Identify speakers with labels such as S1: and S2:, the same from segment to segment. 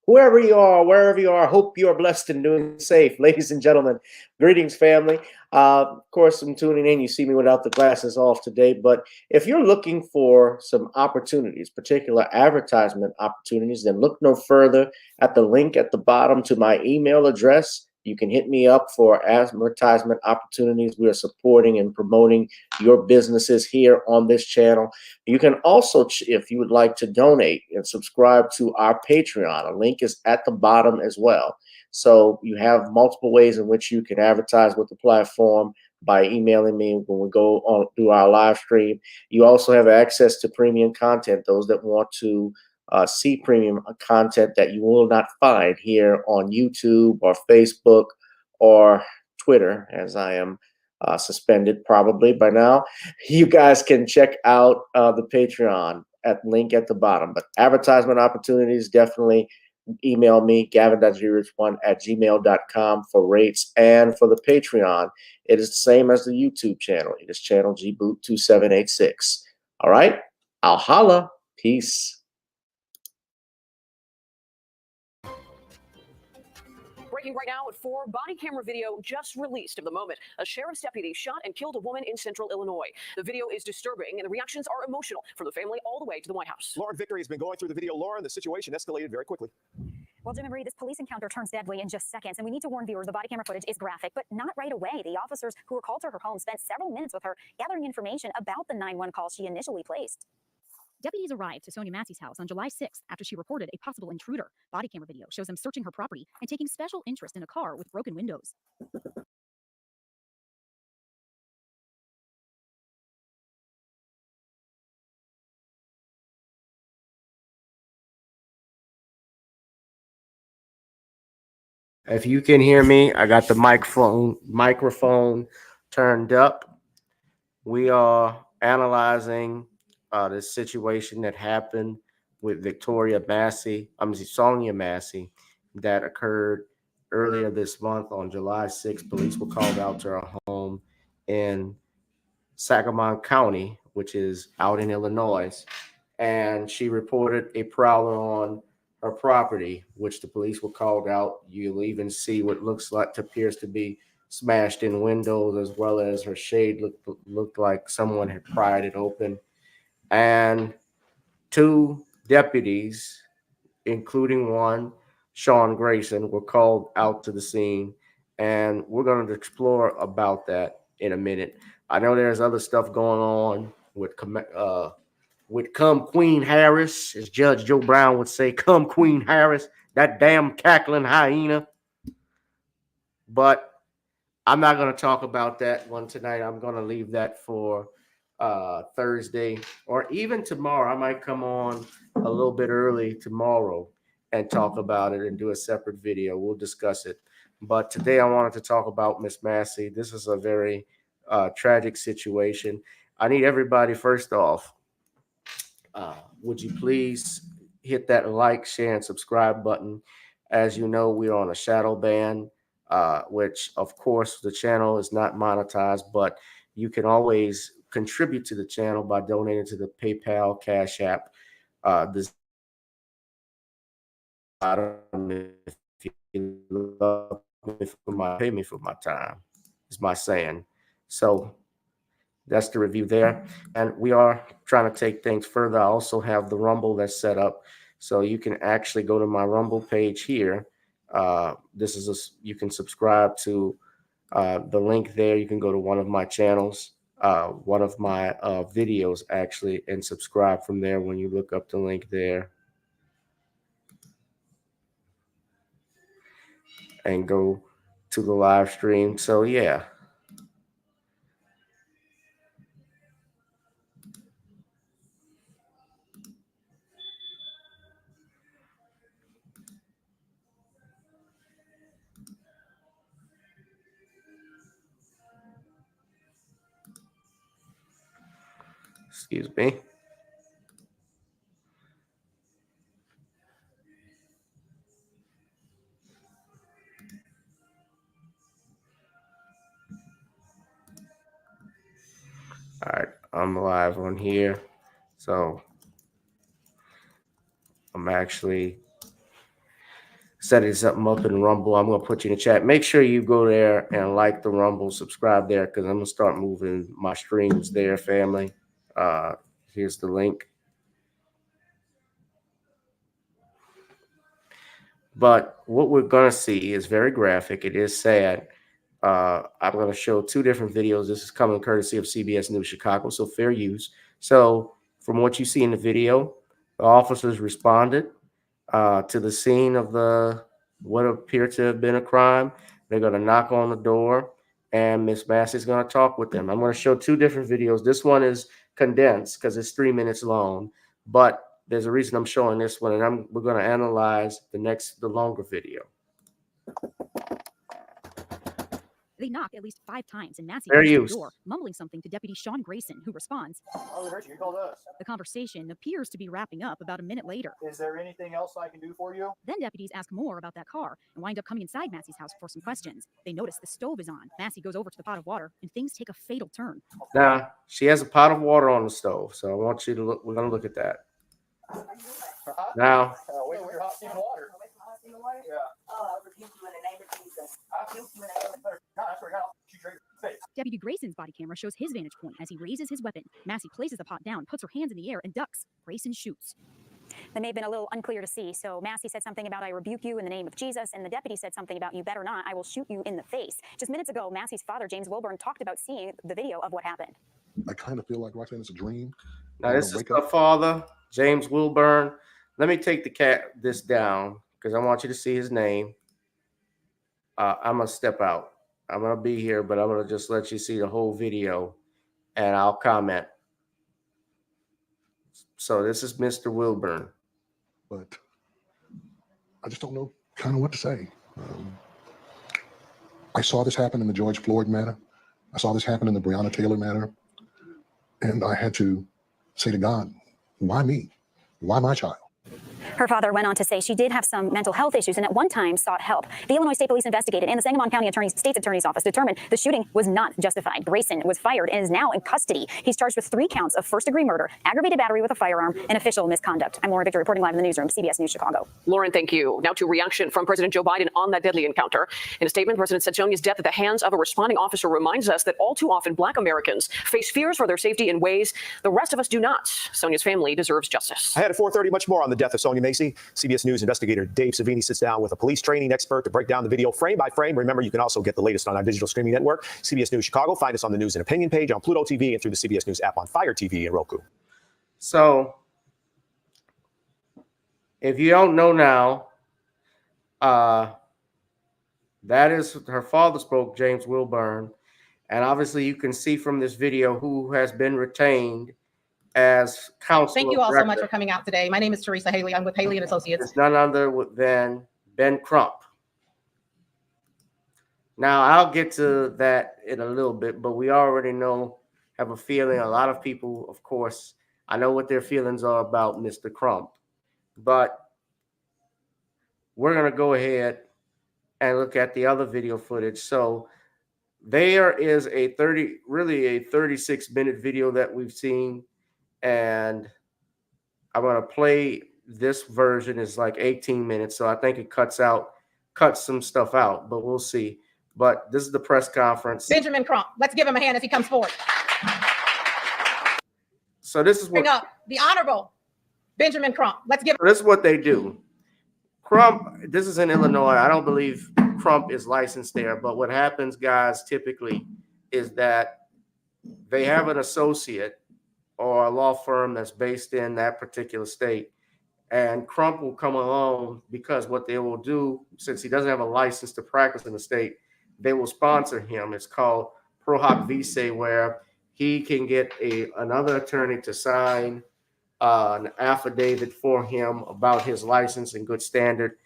S1: whoever you are, wherever you are, hope you are blessed and doing safe. Ladies and gentlemen, greetings, family. Of course, I'm tuning in. You see me without the glasses off today. But if you're looking for some opportunities, particular advertisement opportunities, then look no further at the link at the bottom to my email address. You can hit me up for advertisement opportunities. We are supporting and promoting your businesses here on this channel. You can also, if you would like to donate and subscribe to our Patreon, a link is at the bottom as well. So you have multiple ways in which you can advertise with the platform by emailing me when we go on through our live stream. You also have access to premium content, those that want to see premium content that you will not find here on YouTube or Facebook or Twitter, as I am suspended probably by now. You guys can check out the Patreon at link at the bottom. But advertisement opportunities, definitely email me, gavin.grich1@gmail.com for rates. And for the Patreon, it is the same as the YouTube channel. It is channel gboot2786. All right, I'll holla. Peace.
S2: Breaking right now at 4, body camera video just released of the moment a sheriff's deputy shot and killed a woman in central Illinois. The video is disturbing and the reactions are emotional from the family all the way to the White House.
S3: Lauren Victory has been going through the video. Lauren, the situation escalated very quickly.
S4: Well, Jim and Marie, this police encounter turns deadly in just seconds, and we need to warn viewers the body camera footage is graphic, but not right away. The officers who were called to her home spent several minutes with her gathering information about the 911 call she initially placed.
S5: Deputies arrived to Sonya Massey's house on July 6th after she reported a possible intruder. Body camera video shows them searching her property and taking special interest in a car with broken windows.
S1: If you can hear me, I got the microphone turned up. We are analyzing this situation that happened with Sonya Massey, that occurred earlier this month on July 6th. Police were called out to her home in Sangamon County, which is out in Illinois, and she reported a prowler on her property, which the police were called out. You'll even see what appears to be smashed in windows, as well as her shade looked like someone had pried it open. And 2 deputies, including one, Sean Grayson, were called out to the scene, and we're going to explore about that in a minute. I know there's other stuff going on with come Queen Harris, as Judge Joe Brown would say, come Queen Harris, that damn cackling hyena. But I'm not going to talk about that one tonight. I'm going to leave that for Thursday or even tomorrow. I might come on a little bit early tomorrow and talk about it and do a separate video. We'll discuss it. But today I wanted to talk about Miss Massey. This is a very tragic situation. I need everybody, first off, would you please hit that like, share, and subscribe button? As you know, we are on a shadow ban, which, of course, the channel is not monetized, but you can always contribute to the channel by donating to the PayPal, Cash App. This if you love me pay me for my time, is my saying. So that's the review there. And we are trying to take things further. I also have the Rumble that's set up. So you can actually go to my Rumble page here. You can subscribe to the link there. You can go to one of my channels, one of my videos actually, and subscribe from there when you look up the link there. And go to the live stream. So yeah. Excuse me. All right, I'm live on here. So I'm actually setting something up in Rumble. I'm gonna put you in the chat. Make sure you go there and like the Rumble, subscribe there, because I'm gonna start moving my streams there, family. Here's the link. But what we're gonna see is very graphic. It is sad. I'm gonna show two different videos. This is coming courtesy of CBS News Chicago, so fair use. So from what you see in the video, the officers responded to the scene of what appeared to have been a crime. They're going to knock on the door, and Miss Massey is going to talk with them. I'm going to show two different videos. This one is condensed because it's 3 minutes long, but there's a reason I'm showing this one, and we're going to analyze the longer video.
S5: They knock at least 5 times, and Massey
S1: Fair
S5: goes to
S1: use.
S5: the door, mumbling something to Deputy Sean Grayson, who responds.
S6: Oh, we heard you. You called us.
S5: The conversation appears to be wrapping up about a minute later.
S6: Is there anything else I can do for you?
S5: Then deputies ask more about that car and wind up coming inside Massey's house for some questions. They notice the stove is on. Massey goes over to the pot of water, and things take a fatal turn.
S1: Now, she has a pot of water on the stove, so I want you to look. We're going to look at that. Now,
S6: Wait for your hot steaming water. Yeah.
S7: Oh, I rebuke you in the name of Jesus. I rebuke you in the name of Jesus.
S6: God, I swear to God, I'll shoot you in the face.
S5: Deputy Grayson's body camera shows his vantage point as he raises his weapon. Massey places the pot down, puts her hands in the air, and ducks. Grayson shoots.
S4: That may have been a little unclear to see. So Massey said something about I rebuke you in the name of Jesus, and the deputy said something about you better not, I will shoot you in the face. Just minutes ago, Massey's father, James Wilburn, talked about seeing the video of what happened.
S8: I kind of feel like Roxanne, it's a dream.
S1: now this is the father, James Wilburn. Let me take this down because I want you to see his name. I'm going to step out. I'm going to be here, but I'm going to just let you see the whole video, and I'll comment. So this is Mr. Wilburn.
S8: But I just don't know kind of what to say. I saw this happen in the George Floyd matter. I saw this happen in the Breonna Taylor matter. And I had to say to God, why me? Why my child?
S4: Her father went on to say she did have some mental health issues and at one time sought help. The Illinois State Police investigated, and the Sangamon County State's Attorney's Office determined the shooting was not justified. Grayson was fired and is now in custody. He's charged with 3 counts of first-degree murder, aggravated battery with a firearm, and official misconduct. I'm Lauren Victor reporting live in the newsroom, CBS News Chicago.
S2: Lauren, thank you. Now to reaction from President Joe Biden on that deadly encounter. In a statement, President said Sonya's death at the hands of a responding officer reminds us that all too often Black Americans face fears for their safety in ways the rest of us do not. Sonya's family deserves justice.
S3: Ahead at 4:30, much more on the death of Sonya Massey. CBS News investigator Dave Savini sits down with a police training expert to break down the video frame by frame. Remember, you can also get the latest on our digital streaming network, CBS News Chicago. Find us on the News and Opinion page on Pluto TV and through the CBS News app on Fire TV and Roku.
S1: So if you don't know now, that is her father spoke, James Wilburn. And obviously you can see from this video who has been retained as counsel.
S9: Thank you all so much for coming out today. My name is Teresa Haley. I'm with Haley and Associates.
S1: It's none other than Ben Crump. Now, I'll get to that in a little bit, but we already have a feeling. A lot of people, of course, I know what their feelings are about Mr. Crump. But we're going to go ahead and look at the other video footage. So there is a 36-minute video that we've seen. And I'm going to play this version. Is like 18 minutes. So I think it cuts some stuff out, but we'll see. But this is the press conference.
S9: Benjamin Crump. Let's give him a hand as he comes forward.
S1: So this is what.
S9: Bring up the Honorable Benjamin Crump. Let's give.
S1: This is what they do. Crump, this is in Illinois. I don't believe Crump is licensed there. But what happens, guys, typically is that they have an associate or a law firm that's based in that particular state. And Crump will come along because what they will do, since he doesn't have a license to practice in the state, they will sponsor him. It's called Pro Hoc Vitae, where he can get another attorney to sign an affidavit for him about his license in good standard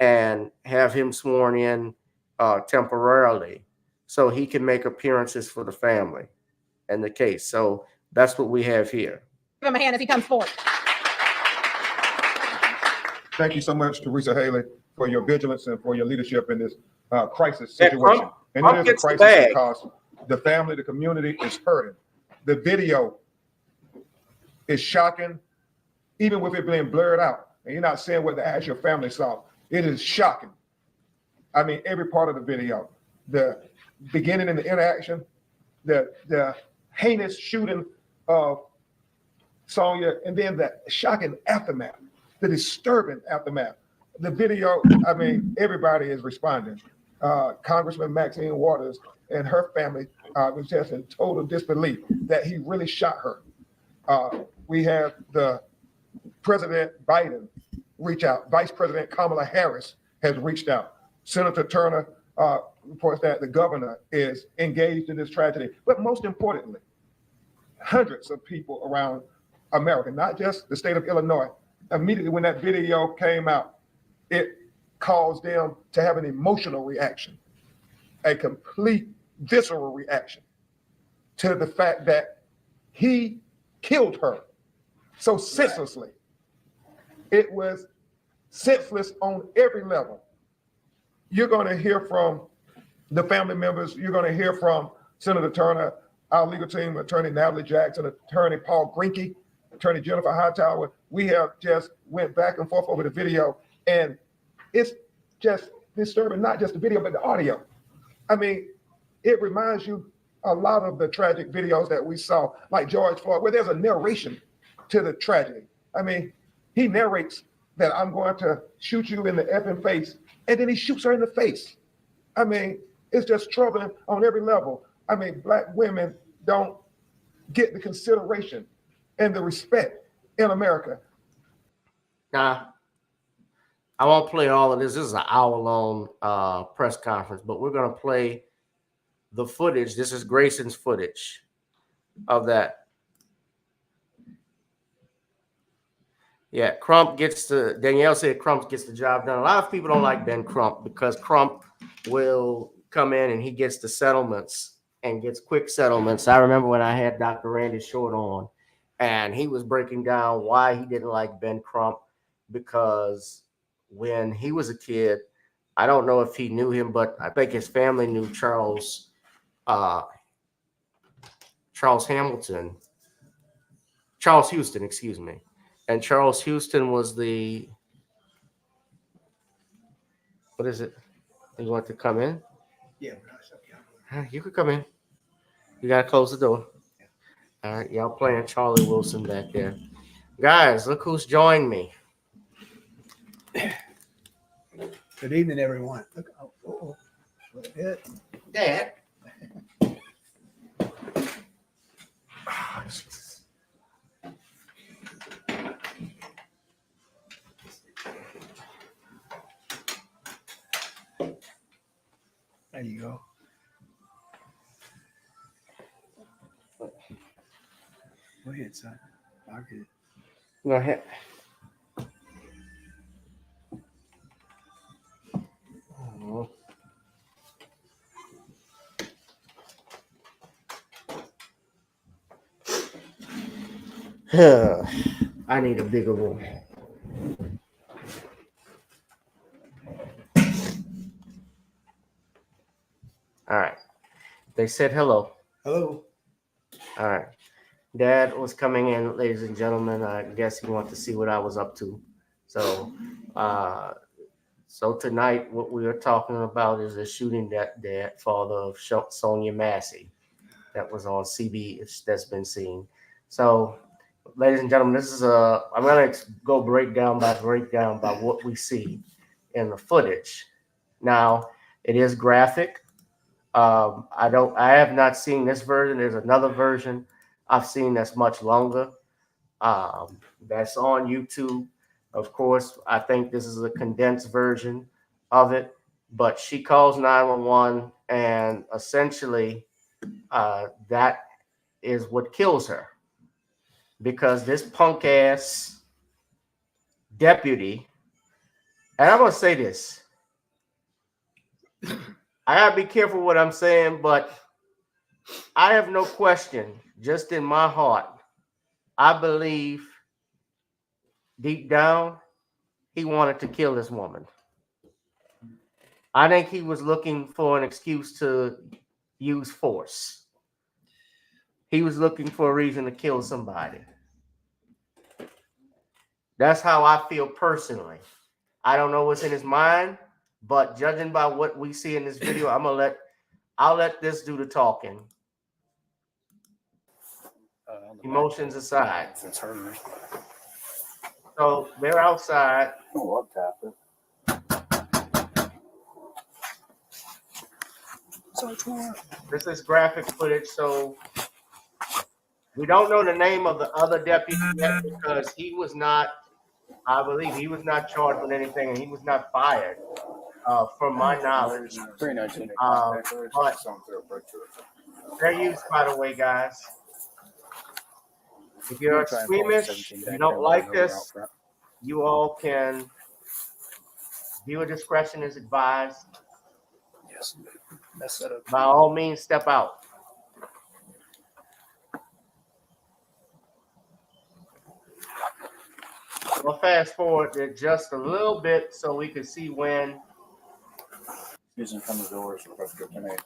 S1: and have him sworn in temporarily so he can make appearances for the family and the case. So that's what we have here.
S9: Give him a hand as he comes forward.
S10: Thank you so much, Teresa Haley, for your vigilance and for your leadership in this crisis situation. And it is a crisis because the family, the community is hurting. The video is shocking, even with it being blurred out. And you're not seeing what the actual family saw. It is shocking. I mean, every part of the video, the beginning and the interaction, the heinous shooting of Sonya, and then the shocking aftermath, the disturbing aftermath. The video, I mean, everybody is responding. Congressman Maxine Waters and her family was just in total disbelief that he really shot her. We have the President Biden reach out. Vice President Kamala Harris has reached out. Senator Turner reports that the governor is engaged in this tragedy. But most importantly, hundreds of people around America, not just the state of Illinois, immediately when that video came out, it caused them to have an emotional reaction, a complete visceral reaction to the fact that he killed her so senselessly. It was senseless on every level. You're going to hear from the family members. You're going to hear from Senator Turner, our legal team, Attorney Natalie Jackson, Attorney Paul Grinke, Attorney Jennifer Hightower. We have just went back and forth over the video, and it's just disturbing, not just the video, but the audio. I mean, it reminds you a lot of the tragic videos that we saw, like George Floyd, where there's a narration to the tragedy. I mean, he narrates that I'm going to shoot you in the effing face, and then he shoots her in the face. I mean, it's just troubling on every level. I mean, Black women don't get the consideration and the respect in America.
S1: Now, I won't play all of this. This is an hour-long press conference, but we're going to play the footage. This is Grayson's footage of that. Yeah, Danielle said Crump gets the job done. A lot of people don't like Ben Crump because Crump will come in and he gets the settlements and gets quick settlements. I remember when I had Dr. Randy Short on, and he was breaking down why he didn't like Ben Crump, because when he was a kid, I don't know if he knew him, but I think his family knew Charles Houston, excuse me. And Charles Houston was the, what is it? You want to come in?
S11: Yeah.
S1: You could come in. You got to close the door. All right, y'all playing Charlie Wilson back there. Guys, look who's joined me.
S11: Good evening, everyone. Look,
S1: Dad.
S11: There you go. Go ahead, son. I'll get it.
S1: Go ahead. I need a bigger room. All right. They said hello.
S11: Hello.
S1: All right. Dad was coming in, ladies and gentlemen. I guess he wanted to see what I was up to. So, tonight, what we are talking about is the shooting that father of Sonya Massey that was on CB that's been seen. So, ladies and gentlemen, this is I'm going to go breakdown by what we see in the footage. Now, it is graphic. I have not seen this version. There's another version I've seen that's much longer. That's on YouTube. Of course, I think this is a condensed version of it, but she calls 911, and essentially that is what kills her, because this punk ass deputy, and I'm going to say this, I got to be careful what I'm saying, but I have no question, just in my heart, I believe deep down, he wanted to kill this woman. I think he was looking for an excuse to use force. He was looking for a reason to kill somebody. That's how I feel personally. I don't know what's in his mind, but judging by what we see in this video, I'll let this do the talking. Emotions aside.
S11: It's hers.
S1: So they're outside.
S6: Oh, I'll tap it.
S1: This is graphic footage, so we don't know the name of the other deputy yet because he was not, I believe he was not charged with anything and he was not fired, from my knowledge. But they're used, by the way, guys. If you're squeamish, you don't like this, you all can, viewer discretion is advised.
S11: Yes. That's set up.
S1: By all means, step out. We'll fast forward it just a little bit so we can see when.
S6: Using from the doors for us to connect.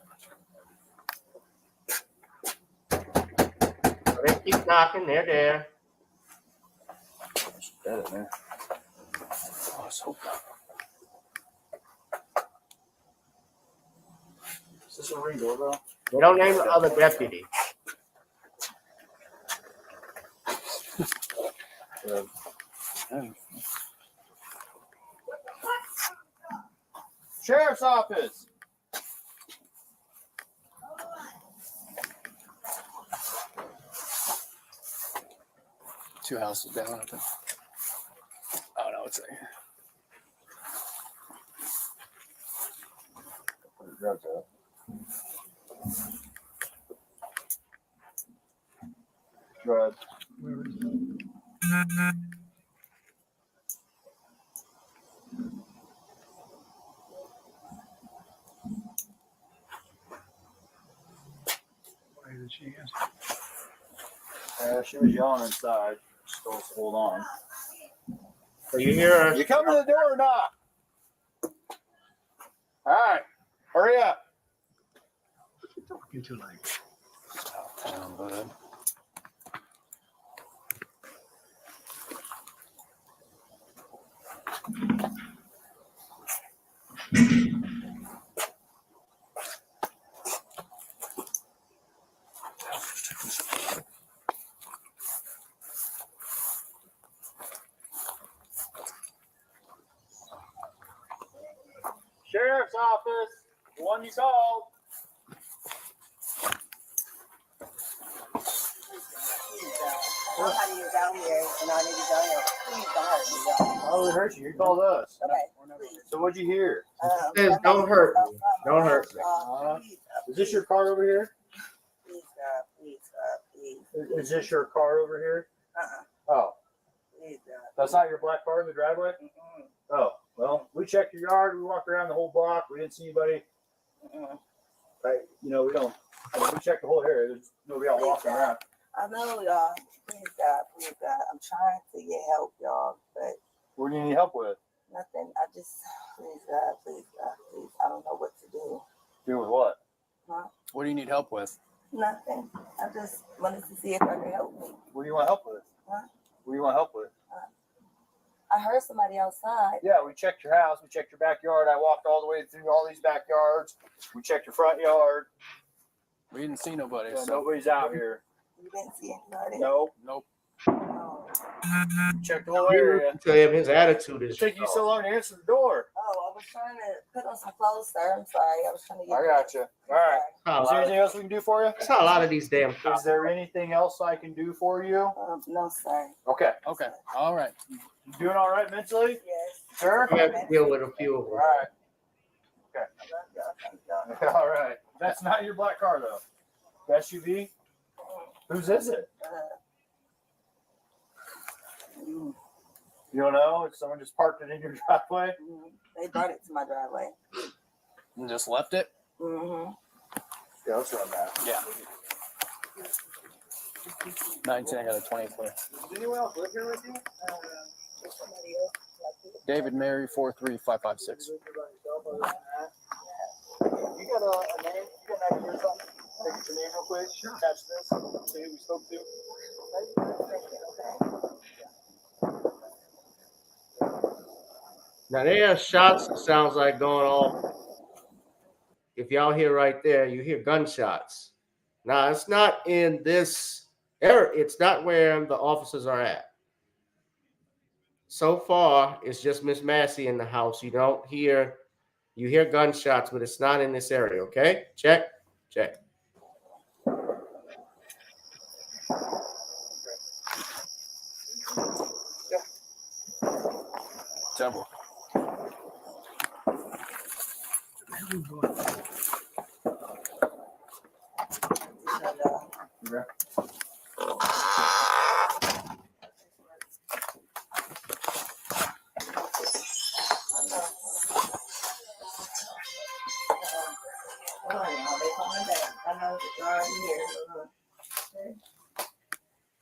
S1: So they keep knocking. They're there.
S6: That in there.
S11: Oh, so
S6: Is this a ring doorbell?
S1: They don't name the other deputy.
S6: Sheriff's office.
S11: two houses down. I think. Oh no, it's there.
S6: Good.
S11: Why did she answer?
S6: She was yelling inside. Still hold on.
S1: So you hear her.
S6: You come to the door or not? All right. Hurry up.
S11: Talking to like.
S6: Town, bud. Sheriff's office, the one you called.
S7: How do you down here and I need to down here? Please don't hurt me, y'all.
S6: Oh, we hurt you. You called us.
S7: Okay, please.
S6: So what'd you hear?
S1: It says, don't hurt me. Don't hurt me.
S7: Please,
S6: Is this your car over here?
S7: please, please.
S6: Is this your car over here? Oh,
S7: Please,
S6: that's not your black car in the driveway? Oh, well, we checked your yard. We walked around the whole block. We didn't see anybody. Right? You know, we don't. We checked the whole area. There's nobody out walking around.
S7: I know, y'all. Please, God. I'm trying to get help, y'all, but
S6: What do you need help with?
S7: nothing. I just, please, God. I don't know what to do.
S6: Do with what?
S7: Huh?
S11: What do you need help with?
S7: Nothing. I just wanted to see if I could help me.
S6: What do you want help with?
S7: Huh?
S6: What do you want help with?
S7: I heard somebody outside.
S6: Yeah, we checked your house. We checked your backyard. I walked all the way through all these backyards. We checked your front yard.
S11: We didn't see nobody.
S6: Yeah,
S11: So
S6: nobody's out here.
S7: You didn't see anybody.
S6: No.
S11: nope.
S7: Oh.
S6: Checked the whole area.
S1: Tell him his attitude
S6: It
S1: is.
S6: took you so long to answer the door.
S7: Oh, I was trying to put on some clothes, sir. I'm sorry. I was trying to get.
S6: I got you. All right. Is there anything else we can do for you?
S1: That's how a lot of these damn
S6: Is
S1: cops.
S6: there anything else I can do for you?
S7: No, sir.
S6: Okay.
S11: Okay. All right.
S6: You doing all right mentally?
S7: Yes.
S6: Sure.
S1: We have to deal with a few of
S6: All
S1: them.
S6: right.
S7: I love y'all. Thank y'all.
S6: All right. That's not your black car though. The SUV. Whose is it? You don't know? Someone just parked it in your driveway?
S7: They brought it to my driveway.
S11: And just left it.
S7: Mm-hmm.
S6: Yeah, let's run that.
S11: Yeah. 19. I got a 24.
S6: Does anyone else live here with you?
S7: Somebody else.
S11: David Mary 43556.
S6: You got a name? You got an idea or something? Take your name real quick. Sure. Catch this. See who we spoke to.
S1: Now there are shots, it sounds like, going off. If y'all hear right there, you hear gunshots. Now it's not in this area, it's not where the officers are at. So far, it's just Miss Massey in the house. You hear gunshots, but it's not in this area, okay? Check.
S11: Temple.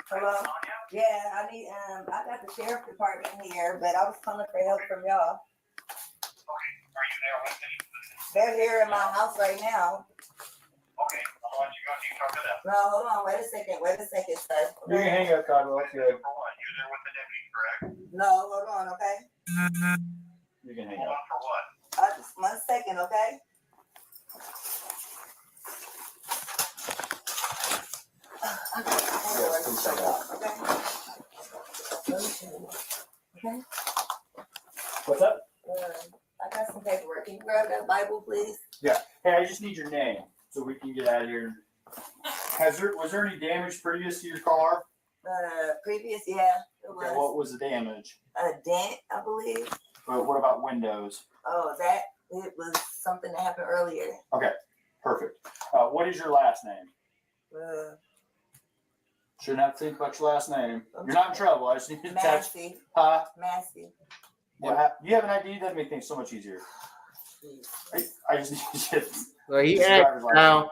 S7: Hello? Yeah, I need, I got the sheriff department here, but I was calling for help from y'all. They're here in my house right now.
S6: Okay, I'll let you go. You talk to them.
S7: No, hold on, wait a second, sir.
S6: You can hang up, Conwell. That's good.
S7: No, hold on, okay?
S6: You can hang up. For what?
S7: Just 1 second, okay? Okay.
S6: What's up?
S7: I got some paperwork. Can you grab that Bible, please?
S6: Yeah. Hey, I just need your name so we can get out of here. Was there any damage previous to your car?
S7: Previous, yeah, it was.
S6: Okay, what was the damage?
S7: A dent, I believe.
S6: What about windows?
S7: Oh, it was something that happened earlier.
S6: Okay, perfect. What is your last name? Shouldn't have to think about your last name. You're not in trouble. I just need to touch.
S7: Massey.
S6: Huh?
S7: Massey.
S6: You have an ID? That'd make things so much easier. I just need to.
S1: Well, now,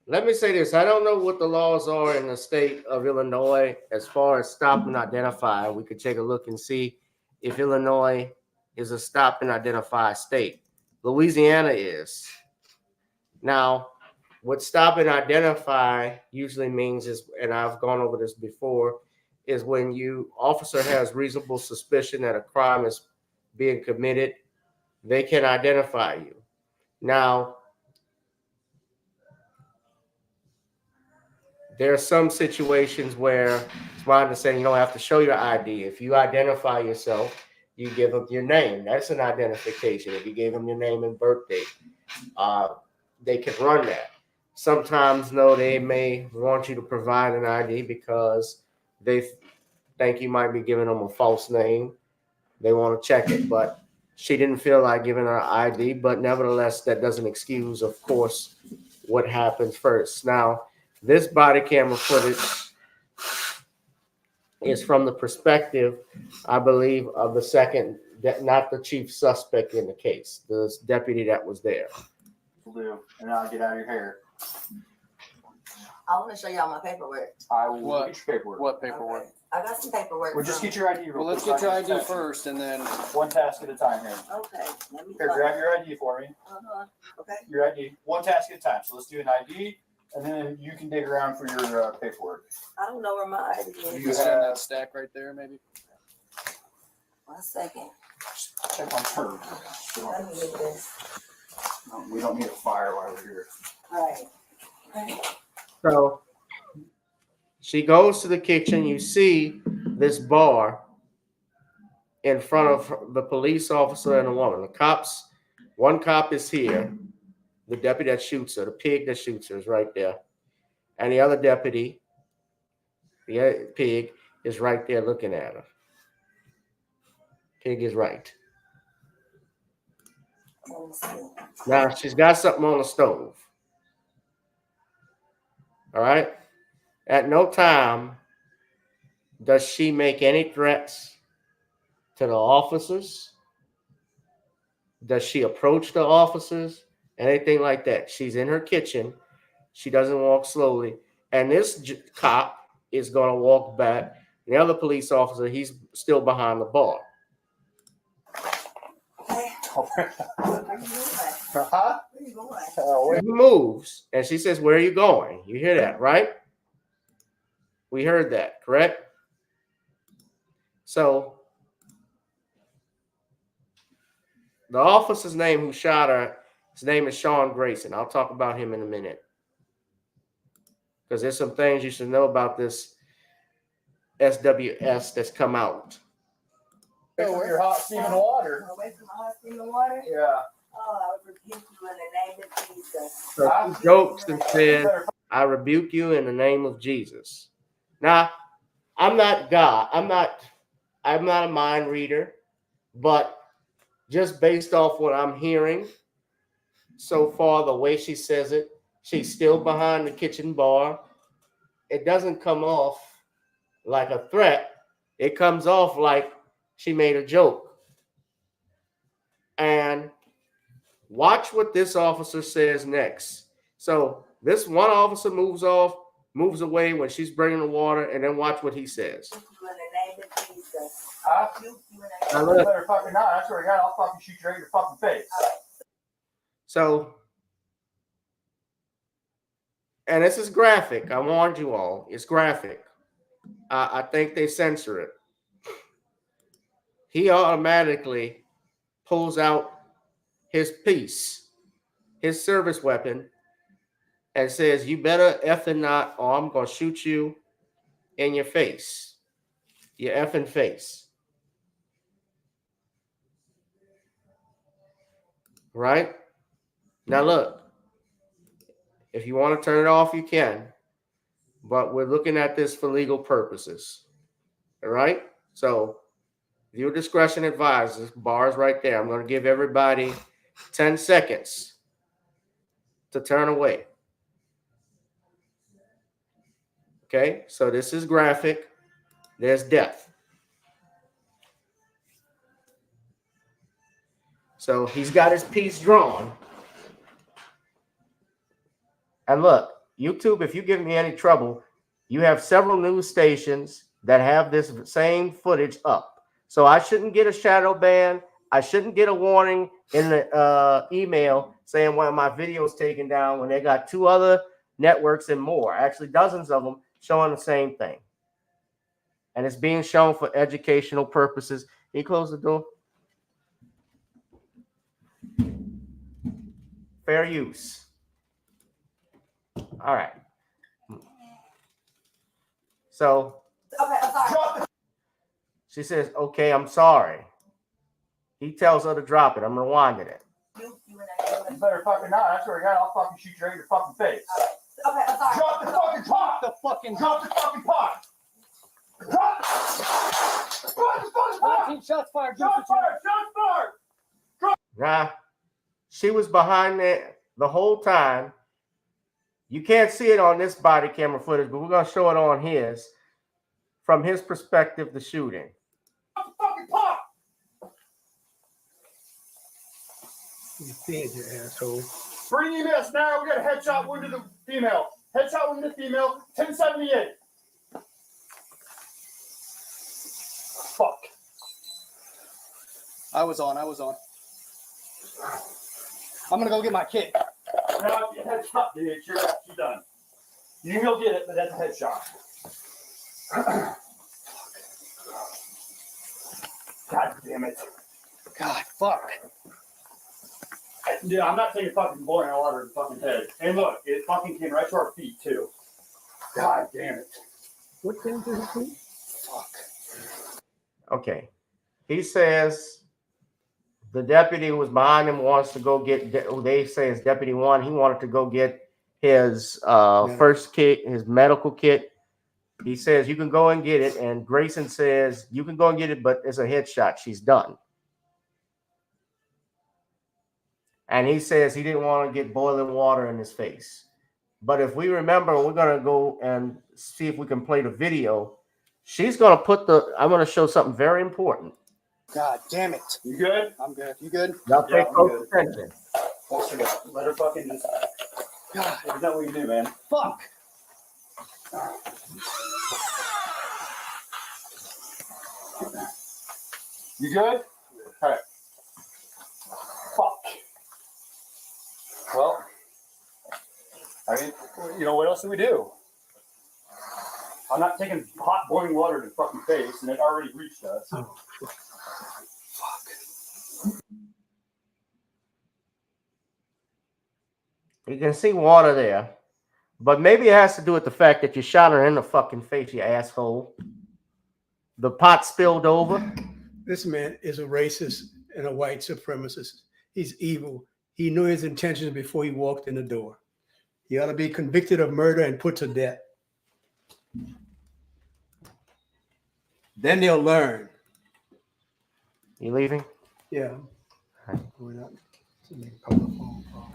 S1: let me say this. I don't know what the laws are in the state of Illinois as far as stop and identify. We could take a look and see if Illinois is a stop and identify state. Louisiana is. Now, what stop and identify usually means is, and I've gone over this before, is when officer has reasonable suspicion that a crime is being committed, they can identify you. Now, there are some situations where it's my understanding you don't have to show your ID. If you identify yourself, you give them your name. That's an identification. If you gave them your name and birthday, they can run that. Sometimes, no, they may want you to provide an ID because they think you might be giving them a false name. They want to check it, but she didn't feel like giving her ID. But nevertheless, that doesn't excuse, of course, what happens first. Now, this body camera footage is from the perspective, I believe, of the second, not the chief suspect in the case, the deputy that was there.
S6: Will do, and I'll get out of your hair.
S7: I want to show y'all my paperwork.
S6: I will get your paperwork.
S11: What paperwork?
S7: Okay. I got some paperwork.
S6: Well, just get your ID.
S11: Well, let's get your ID first, and then
S6: one task at a time here.
S7: Okay. Let me
S6: Here, grab your ID for me.
S7: Okay.
S6: Your ID, one task at a time. So let's do an ID, and then you can dig around for your paperwork.
S7: I don't know where my ID is.
S11: you have that stack right there, maybe.
S7: 1 second.
S6: Check on her.
S7: Let me get this.
S6: No, we don't need a fire while we're here.
S7: All right. Okay.
S1: So she goes to the kitchen. You see this bar in front of the police officer and a woman. The cops, one cop is here. The deputy that shoots her, the pig that shoots her is right there. And the other deputy, the pig, is right there looking at her. Pig is right. Now she's got something on the stove. All right. At no time does she make any threats to the officers. Does she approach the officers? Anything like that. She's in her kitchen. She doesn't walk slowly. And this cop is going to walk back. The other police officer, he's still behind the bar.
S6: Huh?
S1: He moves, and she says, "Where are you going?" You hear that, right? We heard that, correct? So The officer's name who shot her, his name is Sean Grayson. I'll talk about him in a minute. Because there's some things you should know about this SWS that's come out.
S6: Your hot steaming water.
S7: Away from the hot steaming water?
S6: Yeah.
S7: Oh, I would rebuke you in the name of Jesus.
S1: So he jokes and says, I rebuke you in the name of Jesus. Now, I'm not God. I'm not a mind reader, but just based off what I'm hearing so far, the way she says it, she's still behind the kitchen bar. It doesn't come off like a threat. It comes off like she made a joke. And watch what this officer says next. So this one officer moves away when she's bringing the water, and then watch what he says.
S7: In the name of Jesus.
S6: I rebuke you in the name of Jesus. You better fucking not. I swear to God, I'll fucking shoot you right in your fucking face.
S1: So, and this is graphic. I warned you all. It's graphic. I think they censor it. He automatically pulls out his piece, his service weapon, and says, you better effing not, or I'm going to shoot you in your face. Your effing face. Right? Now look, if you want to turn it off, you can. But we're looking at this for legal purposes. All right? So, viewer discretion advised. This bar is right there. I'm going to give everybody 10 seconds to turn away. Okay? So this is graphic. There's death. So he's got his piece drawn. And look, YouTube, if you give me any trouble, you have several news stations that have this same footage up. So I shouldn't get a shadow ban. I shouldn't get a warning in the email saying one of my videos taken down when they got 2 other networks and more, actually dozens of them, showing the same thing. And it's being shown for educational purposes. Can you close the door? Fair use. All right. So
S7: Okay, I'm sorry.
S1: she says, okay, I'm sorry. He tells her to drop it. I'm rewinding it.
S7: You in the name of
S6: You better fucking not. I swear to God, I'll fucking shoot you right in your fucking face.
S7: Okay, I'm sorry.
S6: Drop the fucking pot. Drop the fucking pot. Drop the fucking pot.
S11: Shots fired.
S6: Shots fired. Shots fired.
S1: Nah, she was behind there the whole time. You can't see it on this body camera footage, but we're going to show it on his. From his perspective, the shooting.
S6: Drop the fucking pot.
S11: You dead, you asshole.
S6: Bring EMS now. We got a headshot wound to the female. Headshot wound to the female. 1078. Fuck.
S11: I was on. I'm gonna go get my kit.
S6: No, headshot, dude. You're done. You can go get it, but that's a headshot. God damn it.
S11: God, fuck.
S6: Dude, I'm not taking fucking boiling water in the fucking head. And look, it fucking came right to our feet, too. God damn it.
S11: What came to his feet?
S6: Fuck.
S1: Okay. He says the deputy who was behind him wants to go get, they say it's Deputy 1. He wanted to go get his first kit, his medical kit. He says, you can go and get it. And Grayson says, you can go and get it, but it's a headshot. She's done. And he says he didn't want to get boiling water in his face. But if we remember, we're going to go and see if we can play the video. She's going to put I'm going to show something very important.
S11: God damn it.
S6: You good?
S11: I'm good. You good?
S1: Now
S6: Yeah,
S1: take
S6: I'm
S1: close
S6: good.
S1: attention.
S6: Let her fucking just.
S11: God.
S6: There's nothing we can do, man.
S11: Fuck.
S6: You good? All right. Fuck. Well, I mean, you know, what else do we do? I'm not taking hot boiling water to the fucking face, and it already reached us.
S11: Oh, fuck.
S1: You can see water there. But maybe it has to do with the fact that you shot her in the fucking face, you asshole. The pot spilled over.
S12: This man is a racist and a white supremacist. He's evil. He knew his intentions before he walked in the door. He ought to be convicted of murder and put to death. Then they'll learn.
S1: You leaving?
S12: Yeah.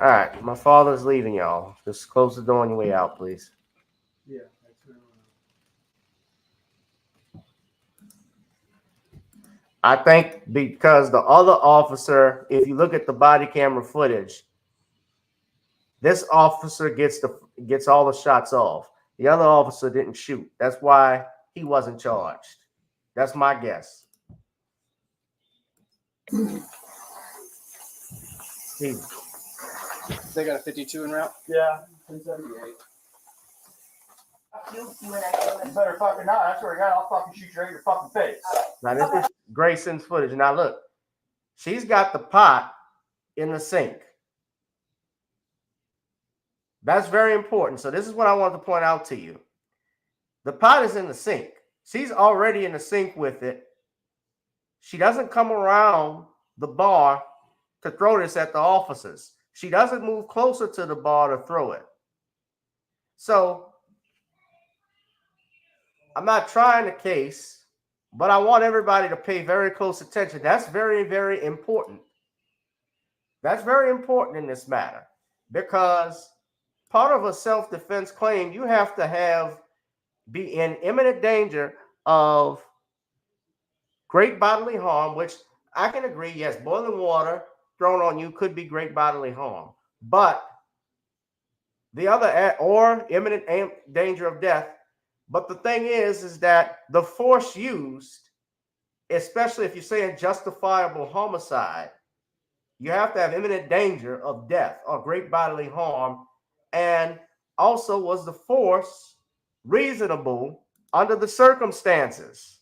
S1: All right, my father's leaving, y'all. Just close the door on your way out, please.
S12: Yeah.
S1: I think because the other officer, if you look at the body camera footage, this officer gets all the shots off. The other officer didn't shoot. That's why he wasn't charged. That's my guess.
S11: They got a 52 en route?
S6: Yeah, 1078. You better fucking not. I swear to God, I'll fucking shoot you right in your fucking face.
S1: Now, this is Grayson's footage. Now, look. She's got the pot in the sink. That's very important. So this is what I want to point out to you. The pot is in the sink. She's already in the sink with it. She doesn't come around the bar to throw this at the officers. She doesn't move closer to the bar to throw it. So I'm not trying the case, but I want everybody to pay very close attention. That's very, very important. That's very important in this matter, because part of a self-defense claim, you have to be in imminent danger of great bodily harm, which I can agree, yes, boiling water thrown on you could be great bodily harm. But the other, or imminent danger of death. But the thing is that the force used, especially if you're saying justifiable homicide, you have to have imminent danger of death or great bodily harm. And also, was the force reasonable under the circumstances?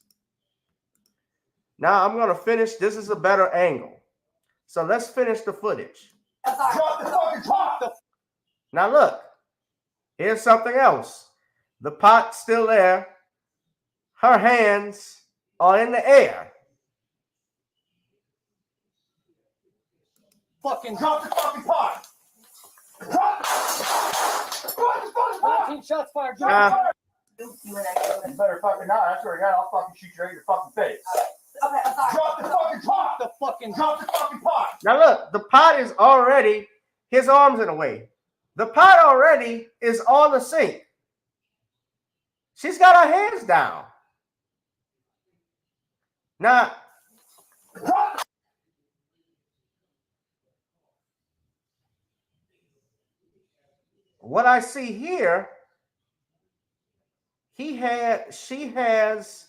S1: Now I'm going to finish. This is a better angle. So let's finish the footage.
S6: Drop the fucking pot!
S1: Now look, here's something else. The pot's still there. Her hands are in the air.
S11: Fucking
S6: drop the fucking pot! Drop the fucking pot!
S11: 19 shots fired.
S6: You better fucking not. I swear to God, I'll fucking shoot you right in your fucking face.
S7: Okay, I'm sorry.
S6: Drop the fucking pot! Drop the fucking pot!
S1: Now look, the pot is already, his arm's in the way. The pot already is on the sink. She's got her hands down. Now, what I see here, she has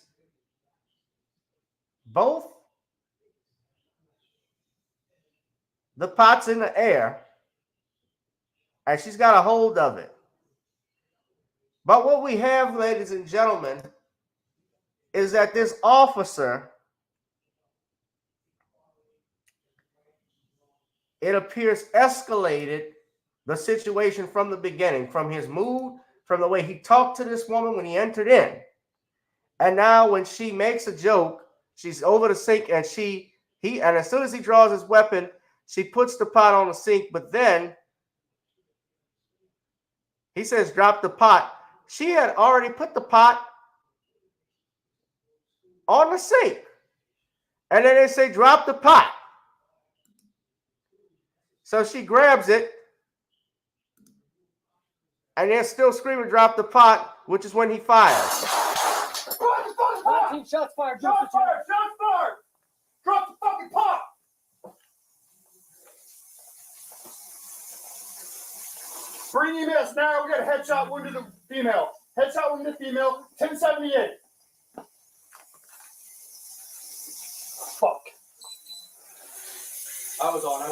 S1: both the pots in the air, and she's got a hold of it. But what we have, ladies and gentlemen, is that this officer, it appears, escalated the situation from the beginning, from his mood, from the way he talked to this woman when he entered in. And now when she makes a joke, she's over the sink, and and as soon as he draws his weapon, she puts the pot on the sink, but then he says, drop the pot. She had already put the pot on the sink. And then they say, drop the pot. So she grabs it, and they're still screaming, drop the pot, which is when he fires.
S11: 19 shots fired.
S6: Shots fired! Shots fired! Drop the fucking pot! Bring EMS now. We got a headshot wound to the female. Headshot wound to the female. 1078. Fuck.
S11: I was on.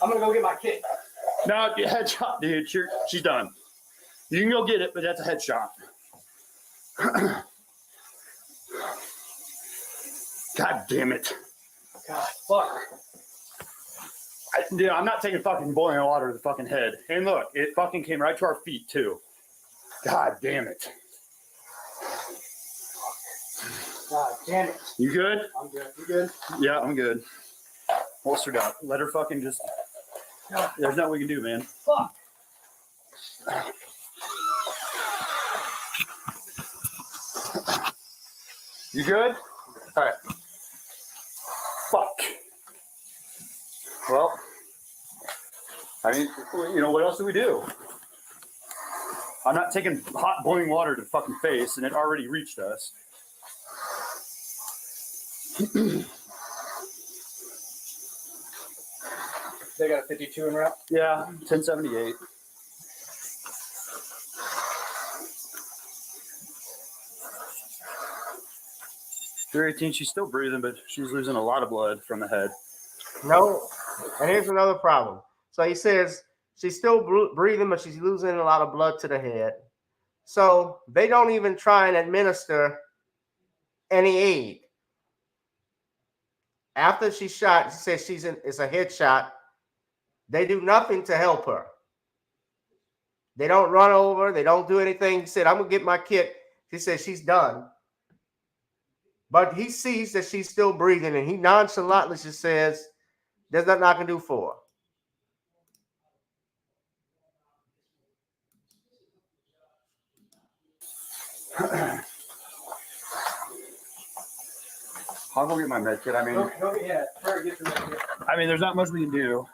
S11: I'm gonna go get my kit.
S6: No, headshot, dude. She's done. You can go get it, but that's a headshot. God damn it.
S11: God, fuck.
S6: Dude, I'm not taking fucking boiling water to the fucking head. And look, it fucking came right to our feet too. God damn it.
S11: God damn it.
S6: You good?
S11: I'm good. You good?
S6: Yeah, I'm good. Holstered up. Let her fucking just. There's nothing we can do, man.
S11: Fuck.
S6: You good? All right. Fuck. Well, I mean, you know, what else do we do? I'm not taking hot boiling water to the fucking face, and it already reached us.
S11: They got a 52 in route?
S6: Yeah, 1078. They're 18. She's still breathing, but she's losing a lot of blood from the head.
S1: No, and here's another problem. So he says she's still breathing, but she's losing a lot of blood to the head. So they don't even try and administer any aid. After she's shot, she says it's a headshot. They do nothing to help her. They don't run over. They don't do anything. He said, I'm going to get my kit. She said she's done. But he sees that she's still breathing, and he nonchalantly just says, there's nothing I can do for
S6: her. I'll go get my med kit. I mean, I mean, there's not much we can do.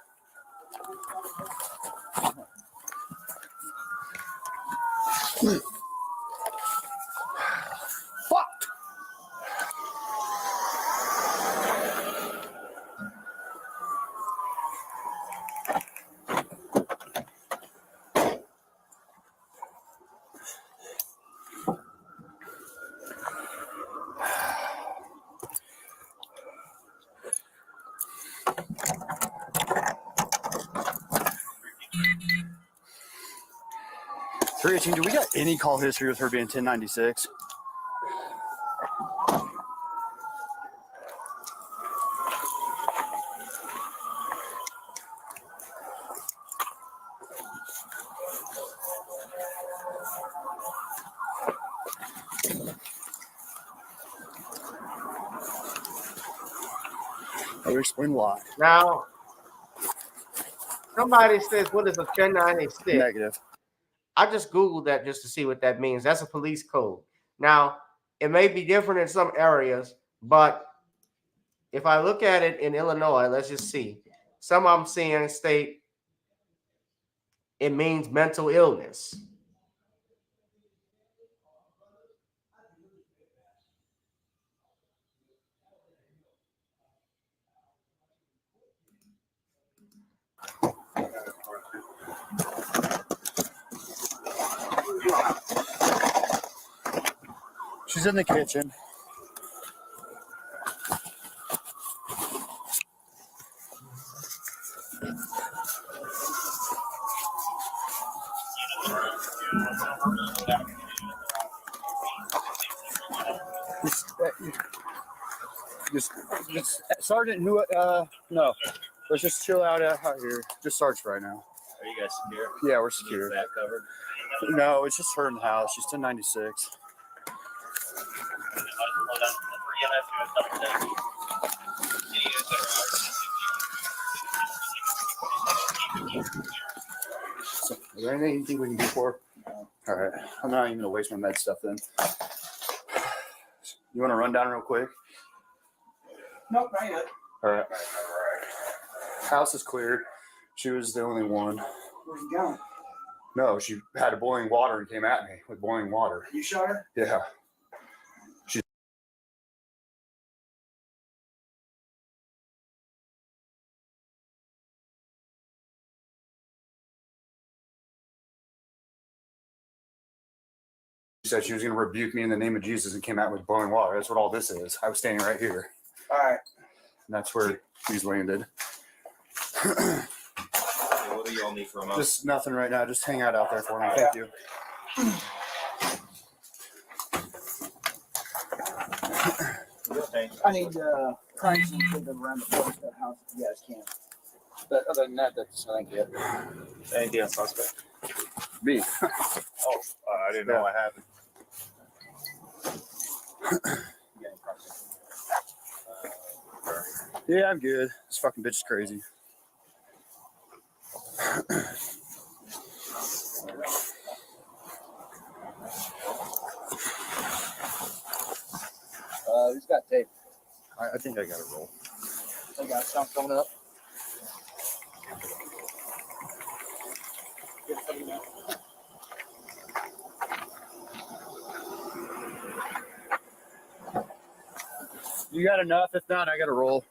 S6: Fuck. Do we got any call history with her being 1096? I will explain why.
S1: Now, somebody says, what is a 1096?
S6: Negative.
S1: I just Googled that just to see what that means. That's a police code. Now, it may be different in some areas, but if I look at it in Illinois, let's just see. Some I'm seeing state it means mental illness.
S6: She's in the kitchen. Just Sergeant, who, no, let's just chill out here. Just Sarge right now.
S13: Are you guys secure?
S6: Yeah, we're secure.
S13: That covered?
S6: No, it's just her in the house. She's 1096. So, is there anything you think we can do for her? All right. I'm not even going to waste my med stuff then. You want to run down real quick?
S11: Nope, not yet.
S6: All right. House is cleared. She was the only one.
S11: Where's he going?
S6: No, she had a boiling water and came at me with boiling water.
S11: You shot her?
S6: Yeah. She said she was going to rebuke me in the name of Jesus and came out with boiling water. That's what all this is. I was standing right here.
S11: All right.
S6: And that's where she's landed.
S13: What do y'all need from us?
S6: Just nothing right now. Just hang out there for me. Thank you.
S11: I need crimes and shit around the house if you guys can. But other than that, that's I think it.
S13: Anything else suspect?
S11: Me.
S13: Oh, I didn't know what happened.
S11: Yeah, I'm good. This fucking bitch is crazy. Who's got tape?
S13: I think I got a roll.
S11: I got something coming up. You got enough? If not, I got a roll.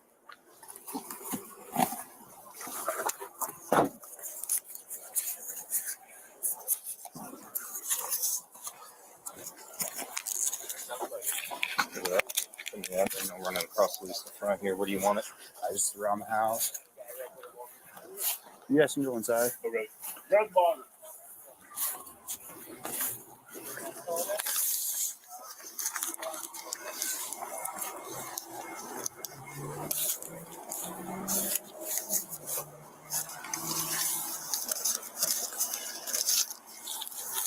S13: Yeah, I'm running across the front here. Where do you want it?
S11: I just around the house. Yes, I'm going inside.
S6: Okay. Red bottom.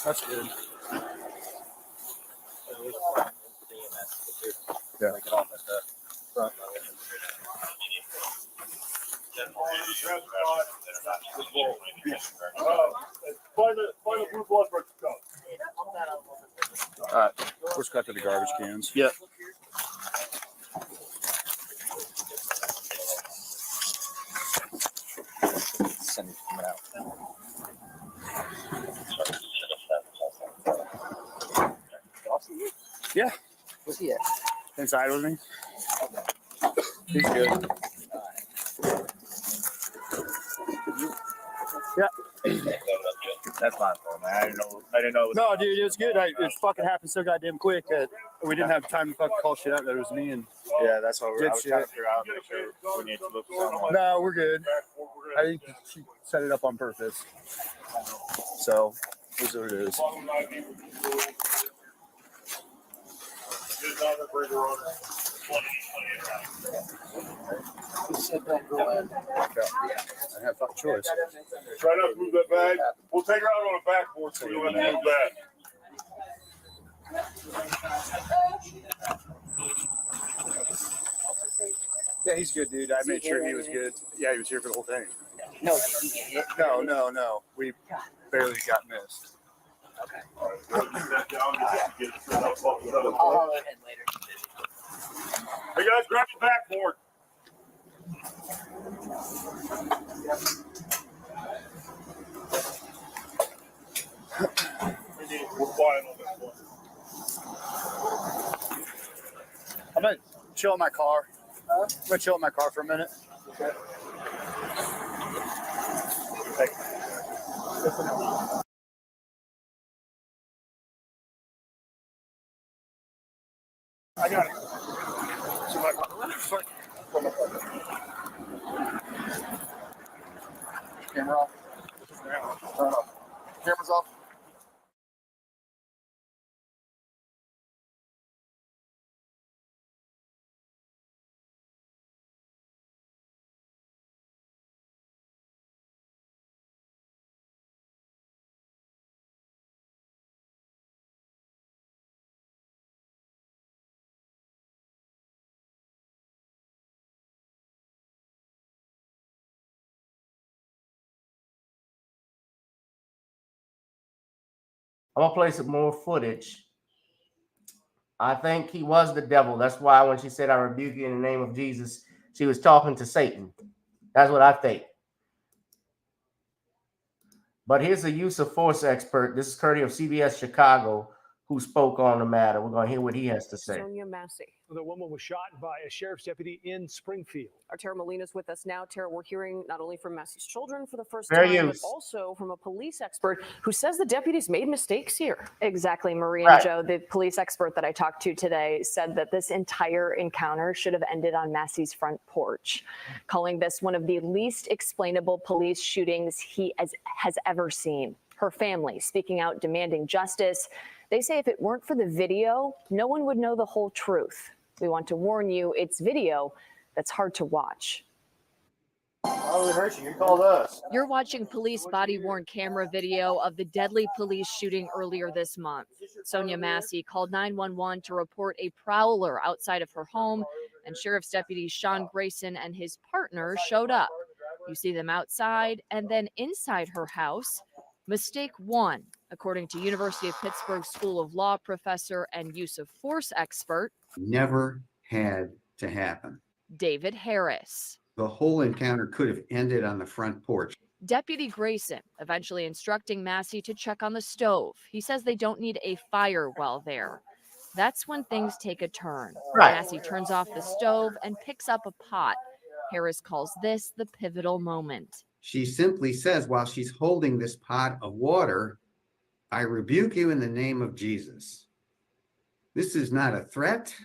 S11: That's good.
S13: Yeah. Take it off at the front.
S6: Find the blue blood for go.
S11: All right. Let's cut to the garbage cans.
S13: Yep. Send it coming out.
S11: Yeah.
S13: Where's he at?
S11: Inside with me. He's good. Yeah.
S13: That's my fault, man. I didn't know.
S11: No, dude, it was good. It fucking happened so goddamn quick that we didn't have time to fucking call shit out that it was me. And
S13: Yeah, that's what I was trying to
S11: shit.
S13: figure out. Make sure we need to look for someone.
S11: No, we're good. I think she set it up on purpose. So, here's what it is. I have fucking choice.
S6: Try not to move that bag. We'll take her out on a backboard so you don't have to move that.
S11: Yeah, he's good, dude. I made sure he was good. Yeah, he was here for the whole thing.
S7: No, did he get hit?
S11: No. We barely got missed.
S7: Okay.
S6: I'll
S7: holler at him later.
S6: Hey guys, grab the backboard. We're quiet on this one.
S11: I'm gonna chill in my car. I'm gonna chill in my car for a minute.
S6: Okay. I got it. So my
S11: Camera off. Turn off. Camera's off.
S1: I'm gonna play some more footage. I think he was the devil. That's why when she said, "I rebuke you in the name of Jesus," she was talking to Satan. That's what I think. But here's a use of force expert. This is courtesy of CBS Chicago, who spoke on the matter. We're going to hear what he has to say.
S2: Sonya Massey.
S14: The woman was shot by a sheriff's deputy in Springfield.
S2: Our Tara Molina's with us now. Tara, we're hearing not only from Massey's children for the first
S1: Fair
S2: time,
S1: use.
S2: but also from a police expert who says the deputies made mistakes here.
S15: Exactly, Marie
S1: Right.
S15: and Joe, the police expert that I talked to today, said that this entire encounter should have ended on Massey's front porch, calling this one of the least explainable police shootings he has ever seen. Her family speaking out, demanding justice. They say if it weren't for the video, no one would know the whole truth. We want to warn you, it's video that's hard to watch.
S6: Oh, we hurt you. You called us.
S15: You're watching police body-worn camera video of the deadly police shooting earlier this month. Sonya Massey called 911 to report a prowler outside of her home, and Sheriff's Deputy Sean Grayson and his partner showed up. You see them outside and then inside her house. Mistake one, according to University of Pittsburgh School of Law professor and use of force expert
S16: never had to happen.
S15: David Harris.
S16: The whole encounter could have ended on the front porch.
S15: Deputy Grayson eventually instructing Massey to check on the stove. He says they don't need a fire while there. That's when things take a turn.
S1: Right.
S15: Massey turns off the stove and picks up a pot. Harris calls this the pivotal moment.
S16: She simply says, while she's holding this pot of water, I rebuke you in the name of Jesus. This is not a threat.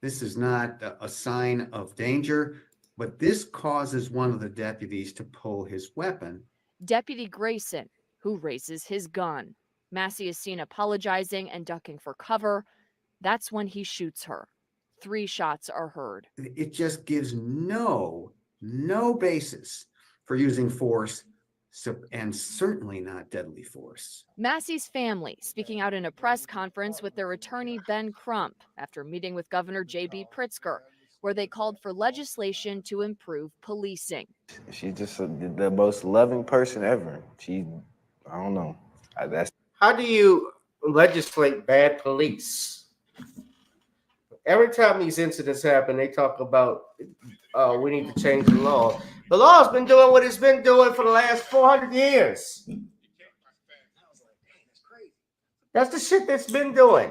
S16: This is not a sign of danger, but this causes one of the deputies to pull his weapon.
S15: Deputy Grayson, who raises his gun. Massey is seen apologizing and ducking for cover. That's when he shoots her. 3 shots are heard.
S16: It just gives no basis for using force, and certainly not deadly force.
S15: Massey's family speaking out in a press conference with their attorney Ben Crump after meeting with Governor J.B. Pritzker, where they called for legislation to improve policing.
S17: She's just the most loving person ever. I don't know.
S1: How do you legislate bad police? Every time these incidents happen, they talk about we need to change the law. The law's been doing what it's been doing for the last 400 years. That's the shit that's been doing.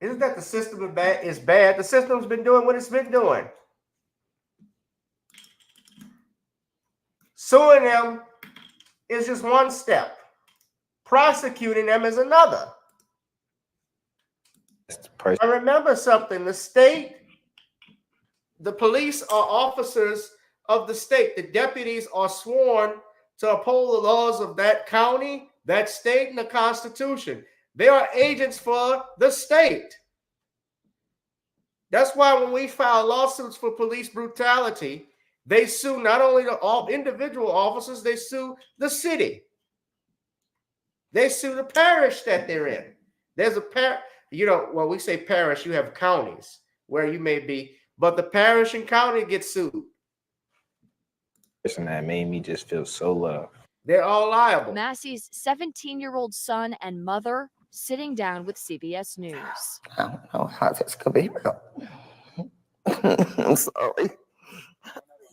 S1: Isn't that the system is bad? The system's been doing what it's been doing. Suing them is just one step. Prosecuting them is another. I remember something. The state, the police are officers of the state. The deputies are sworn to uphold the laws of that county, that state, and the Constitution. They are agents for the state. That's why when we file lawsuits for police brutality, they sue not only the individual officers, they sue the city. They sue the parish that they're in. There's a parish, when we say parish, you have counties where you may be, but the parish and county get sued.
S17: Person that made me just feel so loved.
S1: They're all liable.
S15: Massey's 17-year-old son and mother sitting down with CBS News.
S18: I don't know how this could be real. I'm sorry.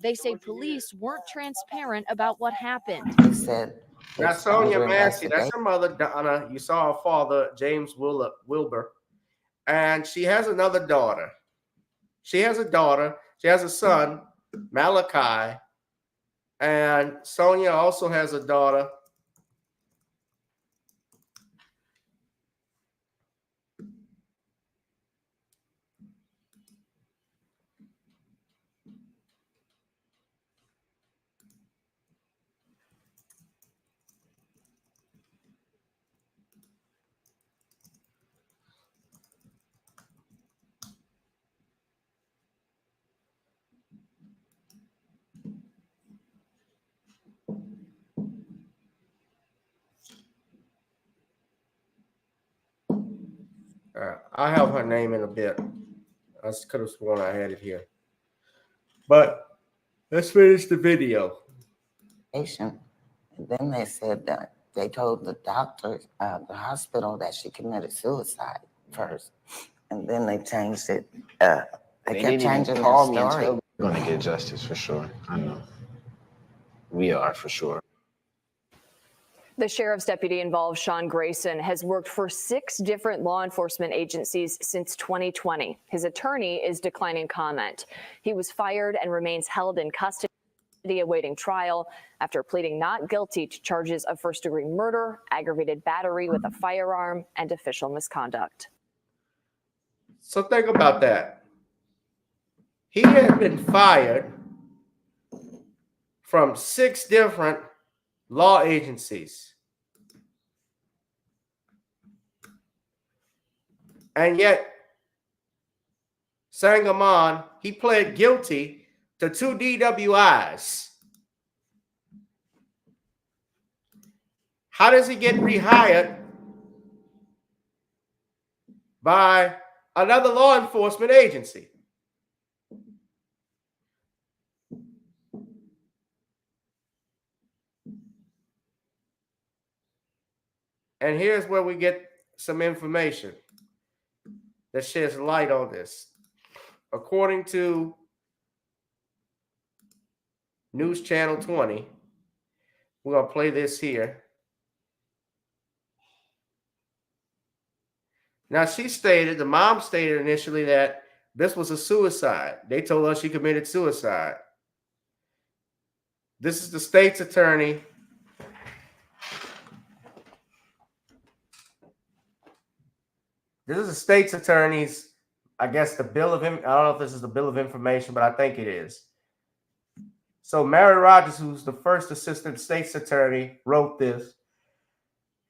S15: They say police weren't transparent about what happened.
S18: He said,
S1: that's Sonya Massey. That's her mother, Donna. You saw her father, James Wilbur. And she has another daughter. She has a daughter. She has a son, Malachi. And Sonya also has a daughter. I have her name in a bit. I could have sworn I had it here. But let's finish the video.
S18: And then they said that they told the doctor, the hospital, that she committed suicide first. And then they changed it. They kept changing the story.
S17: We're going to get justice for sure. I know. We are for sure.
S15: The sheriff's deputy involved, Sean Grayson, has worked for 6 different law enforcement agencies since 2020. His attorney is declining comment. He was fired and remains held in custody awaiting trial after pleading not guilty to charges of first-degree murder, aggravated battery with a firearm, and official misconduct.
S1: So think about that. He had been fired from 6 different law agencies. And yet, Sangamon, he pled guilty to 2 DWIs. How does he get rehired by another law enforcement agency? And here's where we get some information that sheds light on this. According to News Channel 20, we're going to play this here. Now, the mom stated initially that this was a suicide. They told us she committed suicide. This is the state's attorney. This is the state's attorney's, I guess, I don't know if this is the bill of information, but I think it is. So Mary Rogers, who's the first assistant state's attorney, wrote this.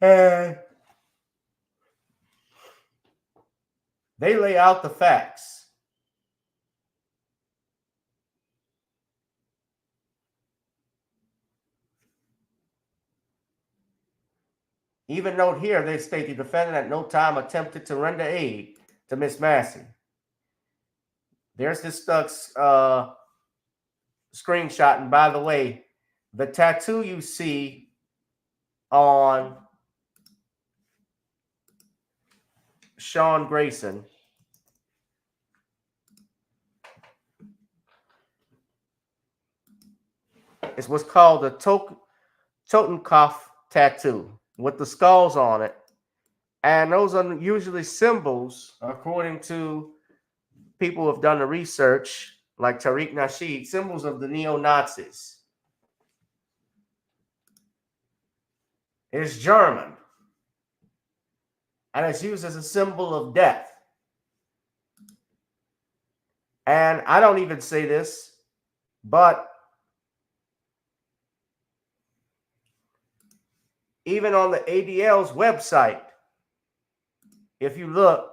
S1: And they lay out the facts. Even note here, they state the defendant at no time attempted to render aid to Miss Massey. There's this screenshot. And by the way, the tattoo you see on Sean Grayson is what's called a Totenkopf tattoo with the skulls on it. And those are usually symbols, according to people who have done the research, like Tariq Nasheed, symbols of the neo-Nazis. It's German. And it's used as a symbol of death. And I don't even say this, but even on the ADL's website, if you look,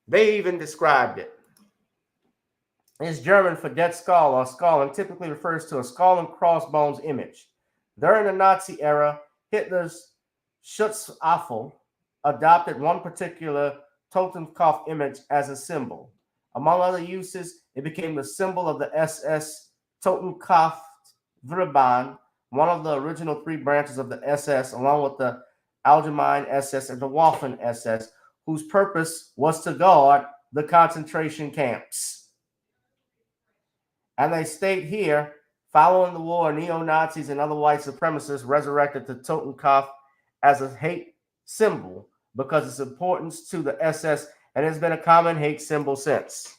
S1: they even described it. It's German for dead skull or skull, and typically refers to a skull and crossbones image. During the Nazi era, Hitler's Schutzwaffe adopted one particular Totenkopf image as a symbol. Among other uses, it became the symbol of the SS Totenkopfverband, one of the original 3 branches of the SS, along with the Allgemeine SS and the Waffen SS, whose purpose was to guard the concentration camps. And they state here, following the war, neo-Nazis and other white supremacists resurrected the Totenkopf as a hate symbol because of its importance to the SS, and has been a common hate symbol since.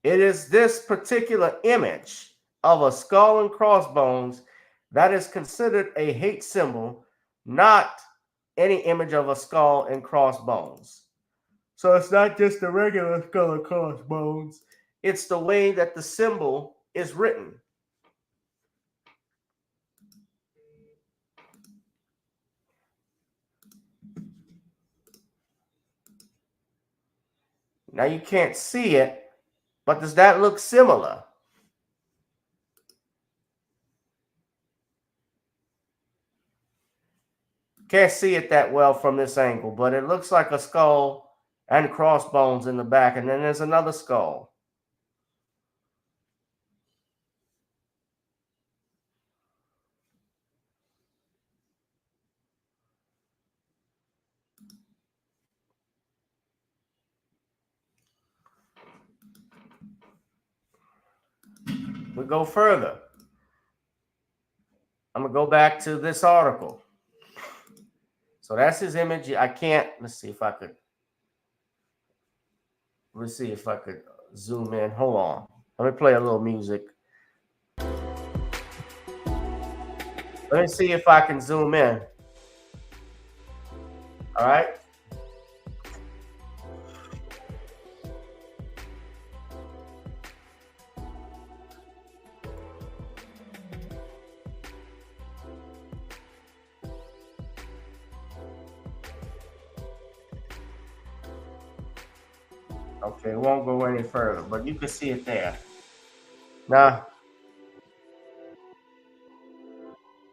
S1: It is this particular image of a skull and crossbones that is considered a hate symbol, not any image of a skull and crossbones. So it's not just the regular skull and crossbones. It's the way that the symbol is written. Now you can't see it, but does that look similar? Can't see it that well from this angle, but it looks like a skull and crossbones in the back, and then there's another skull. We go further. I'm going to go back to this article. So that's his image. Let's see if I could zoom in. Hold on. Let me play a little music. Let me see if I can zoom in. All right. Okay, it won't go any further, but you can see it there. Now,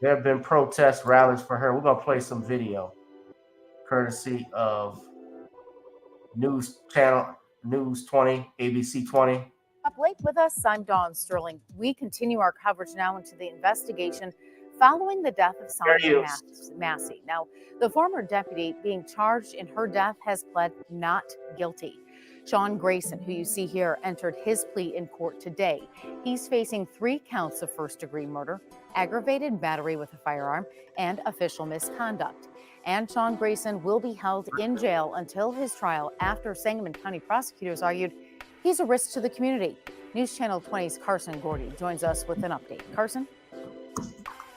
S1: there have been protest rallies for her. We're going to play some video, courtesy of News Channel, News 20, ABC 20.
S19: Up late with us, I'm Dawn Sterling. We continue our coverage now into the investigation following the death of Sonya Massey. Now, the former deputy being charged in her death has pled not guilty. Sean Grayson, who you see here, entered his plea in court today. He's facing 3 counts of first-degree murder, aggravated battery with a firearm, and official misconduct. And Sean Grayson will be held in jail until his trial after Sangamon County prosecutors argued he's a risk to the community. News Channel 20's Carson Gordy joins us with an update. Carson?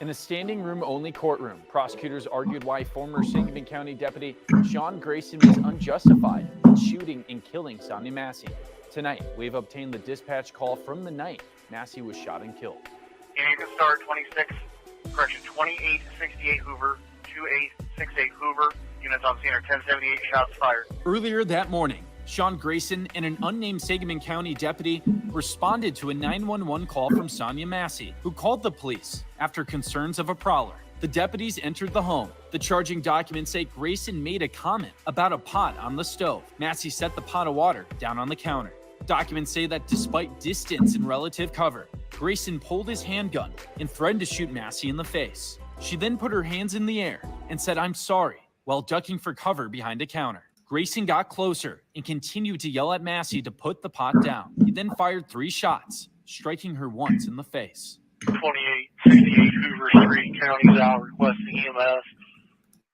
S20: In a standing room only courtroom, prosecutors argued why former Sangamon County Deputy Sean Grayson was unjustified in shooting and killing Sonya Massey. Tonight, we've obtained the dispatch call from the night Massey was shot and killed.
S21: Unit Star 26, correction 2868 Hoover, 2868 Hoover. Units on scene are 1078, shots fired.
S20: Earlier that morning, Sean Grayson and an unnamed Sangamon County deputy responded to a 911 call from Sonya Massey, who called the police after concerns of a prowler. The deputies entered the home. The charging documents say Grayson made a comment about a pot on the stove. Massey set the pot of water down on the counter. Documents say that despite distance and relative cover, Grayson pulled his handgun and threatened to shoot Massey in the face. She then put her hands in the air and said, "I'm sorry," while ducking for cover behind a counter. Grayson got closer and continued to yell at Massey to put the pot down. He then fired 3 shots, striking her once in the face.
S21: 2868 Hoover Street, county's out requesting EMS.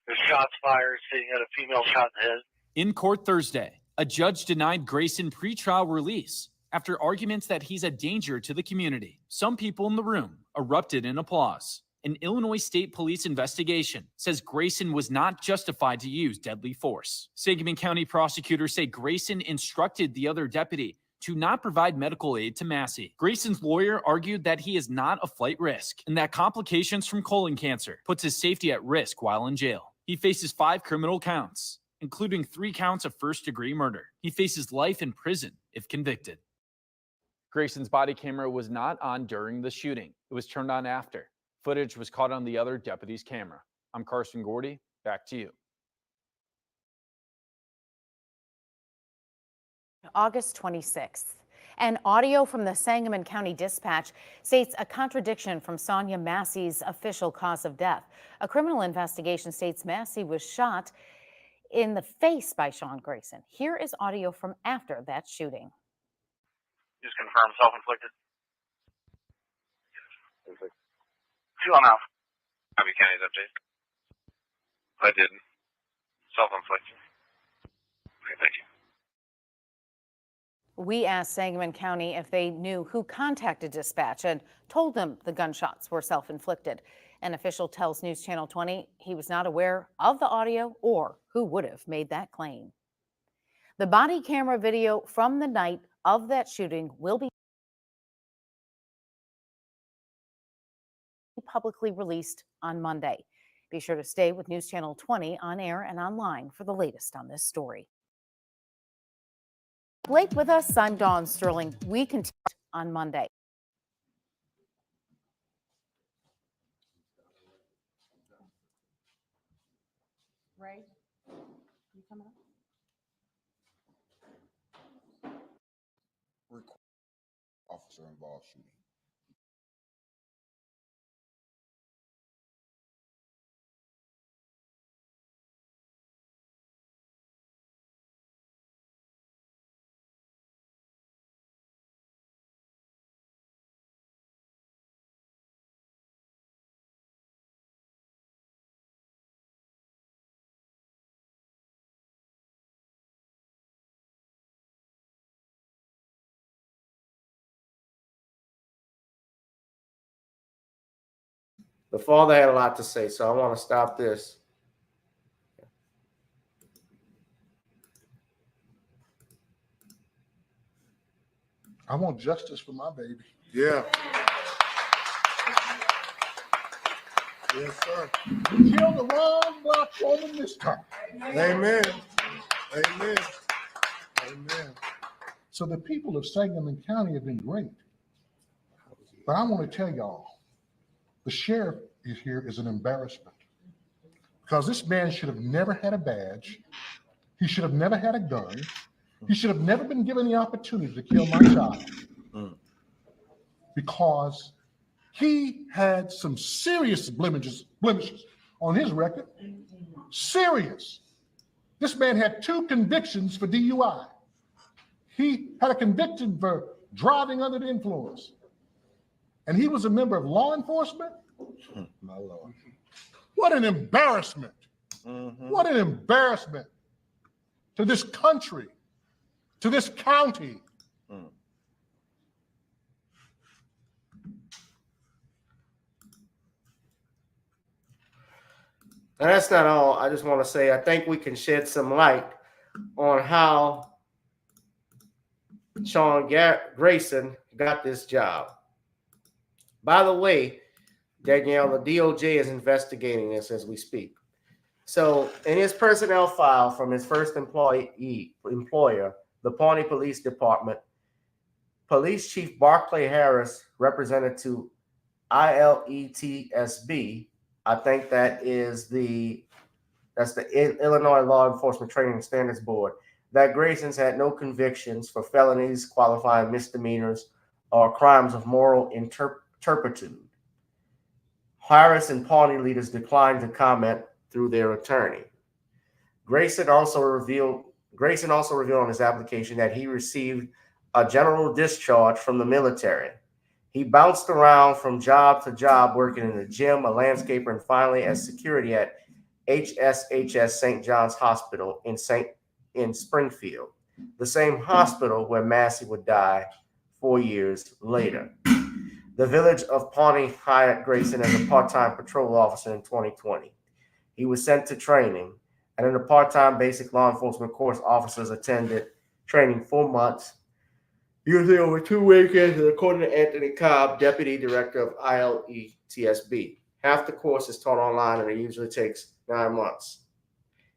S21: There's shots fired, sitting at a female shot in the head.
S20: In court Thursday, a judge denied Grayson pretrial release after arguments that he's a danger to the community. Some people in the room erupted in applause. An Illinois State Police investigation says Grayson was not justified to use deadly force. Sangamon County prosecutors say Grayson instructed the other deputy to not provide medical aid to Massey. Grayson's lawyer argued that he is not a flight risk and that complications from colon cancer puts his safety at risk while in jail. He faces 5 criminal counts, including 3 counts of first-degree murder. He faces life in prison if convicted. Grayson's body camera was not on during the shooting. It was turned on after. Footage was caught on the other deputy's camera. I'm Carson Gordy. Back to you.
S19: August 26th. And audio from the Sangamon County Dispatch states a contradiction from Sonya Massey's official cause of death. A criminal investigation states Massey was shot in the face by Sean Grayson. Here is audio from after that shooting.
S21: Just confirm self-inflicted. 2 on out. Copy County's update. I didn't. Self-inflicted. Okay, thank you.
S19: We asked Sangamon County if they knew who contacted dispatch and told them the gunshots were self-inflicted. An official tells News Channel 20 he was not aware of the audio or who would have made that claim. The body camera video from the night of that shooting will be publicly released on Monday. Be sure to stay with News Channel 20 on air and online for the latest on this story. Late with us, I'm Dawn Sterling. We continue on Monday. Ray, you coming up?
S22: Officer involved shooting.
S1: The father had a lot to say, so I want to stop this.
S8: I want justice for my baby.
S22: Yeah. Yes, sir.
S8: You killed the wrong black woman this time.
S22: Amen. Amen. Amen.
S8: So the people of Sangamon County have been great. But I want to tell y'all, the sheriff here is an embarrassment because this man should have never had a badge. He should have never had a gun. He should have never been given the opportunity to kill my child because he had some serious blemishes on his record. Serious. This man had 2 convictions for DUI. He had a conviction for driving under the influence. And he was a member of law enforcement?
S22: My Lord.
S8: What an embarrassment. What an embarrassment to this country, to this county.
S1: And that's not all. I just want to say I think we can shed some light on how Sean Grayson got this job. By the way, Danielle, the DOJ is investigating this as we speak. So in his personnel file from his first employer, the Pawnee Police Department, Police Chief Barclay Harris represented to ILETSB. I think that's the Illinois Law Enforcement Training Standards Board, that Grayson's had no convictions for felonies, qualifying misdemeanors, or crimes of moral turpitude. Harris and Pawnee leaders declined to comment through their attorney. Grayson also revealed on his application that he received a general discharge from the military. He bounced around from job to job, working in a gym, a landscaper, and finally as security at HSHS St. John's Hospital in Springfield, the same hospital where Massey would die 4 years later. The village of Pawnee hired Grayson as a part-time patrol officer in 2020. He was sent to training, and in the part-time basic law enforcement course, officers attended training 4 months, usually over 2 weekends, and according to Anthony Cobb, deputy director of ILETSB. Half the course is taught online, and it usually takes 9 months.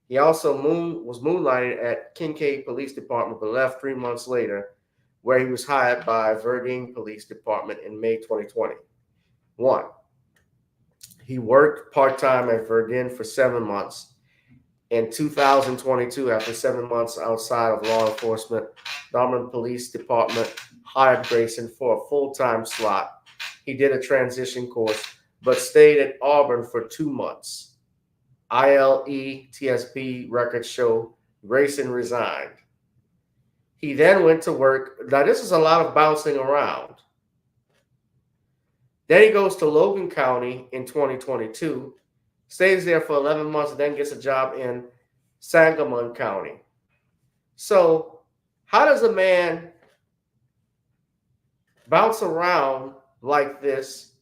S1: He also was moonlighted at Kincaid Police Department, but left 3 months later, where he was hired by Verdine Police Department in May 2021. He worked part-time at Verdine for 7 months. In 2022, after 7 months outside of law enforcement, Dartmouth Police Department hired Grayson for a full-time slot. He did a transition course, but stayed at Auburn for 2 months. ILETSB records show Grayson resigned. He then went to work. Now, this is a lot of bouncing around. Then he goes to Logan County in 2022, stays there for 11 months, and then gets a job in Sangamon County. So how does a man bounce around like this?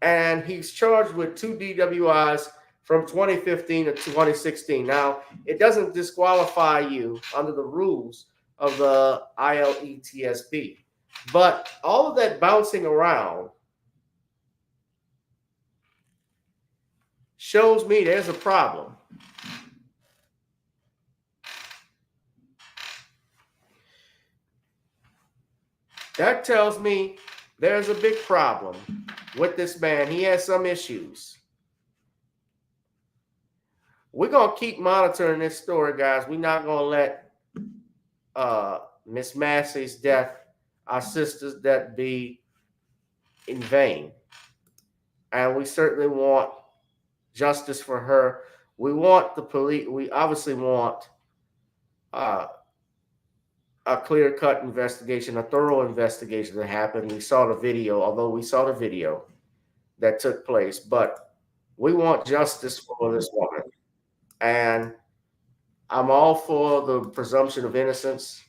S1: And he's charged with 2 DWIs from 2015 to 2016. Now, it doesn't disqualify you under the rules of the ILETSB. But all of that bouncing around shows me there's a problem. That tells me there's a big problem with this man. He has some issues. We're going to keep monitoring this story, guys. We're not going to let Miss Massey's death, our sister's death, be in vain. And we certainly want justice for her. We want the police. We obviously want a clear-cut investigation, a thorough investigation that happened. We saw the video, although we saw the video that took place, but we want justice for this woman. And I'm all for the presumption of innocence.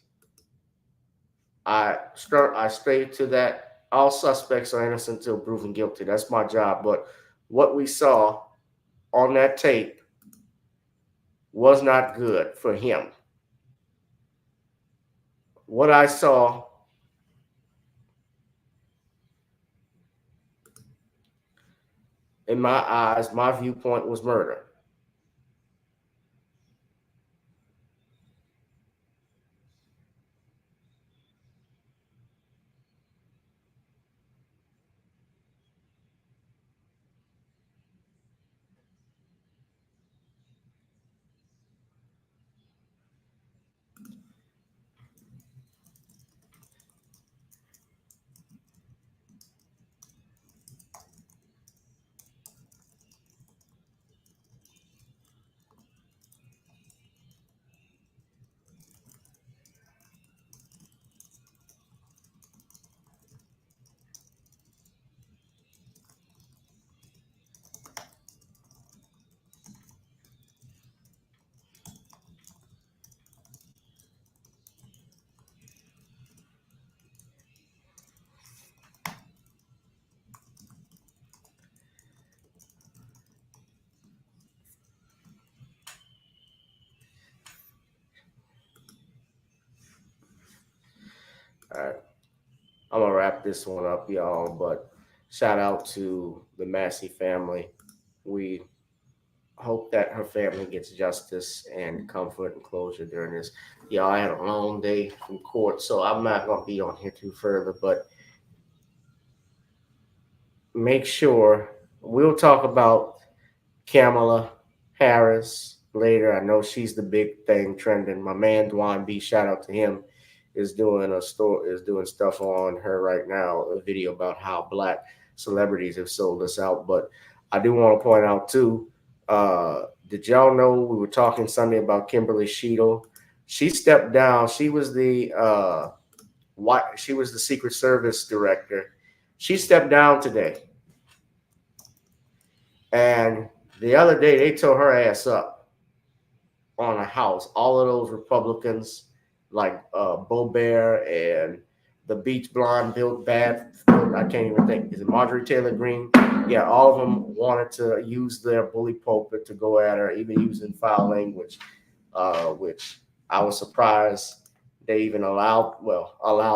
S1: I stay to that. All suspects are innocent until proven guilty. That's my job. But what we saw on that tape was not good for him. What I saw in my eyes, my viewpoint was murder. right. I'm gonna wrap this one up, y'all. But shout out to the Massey family. We hope that her family gets justice and comfort and closure during this. Y'all, I had a long day from court, so I'm not gonna be on here too further. But make sure we'll talk about Kamala Harris later. I know she's the big thing trending. My man Dwan B, shout out to him, is doing stuff on her right now, a video about how black celebrities have sold us out. But I do want to point out too, did y'all know we were talking Sunday about Kimberly Sheetal? She stepped down. She was the Secret Service director. She stepped down today. And the other day, they tore her ass up on a house. All of those Republicans, like Boebert and the Beach Blonde, built bad. I can't even think. Is it Marjorie Taylor Greene? Yeah, all of them wanted to use their bully pulpit to go at her, even using foul language, which I was surprised they even allowed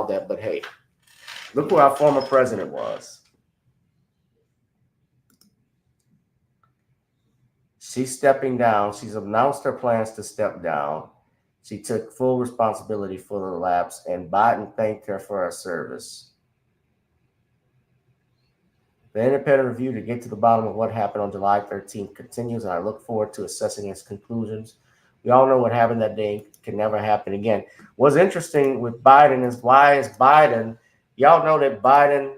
S1: that. But hey, look who our former president was. She's stepping down. She's announced her plans to step down. She took full responsibility for the lapse, and Biden thanked her for her service. The independent review to get to the bottom of what happened on July 13th continues, and I look forward to assessing its conclusions. We all know what happened that day can never happen again. What's interesting with Biden is, why is Biden, y'all know that Biden,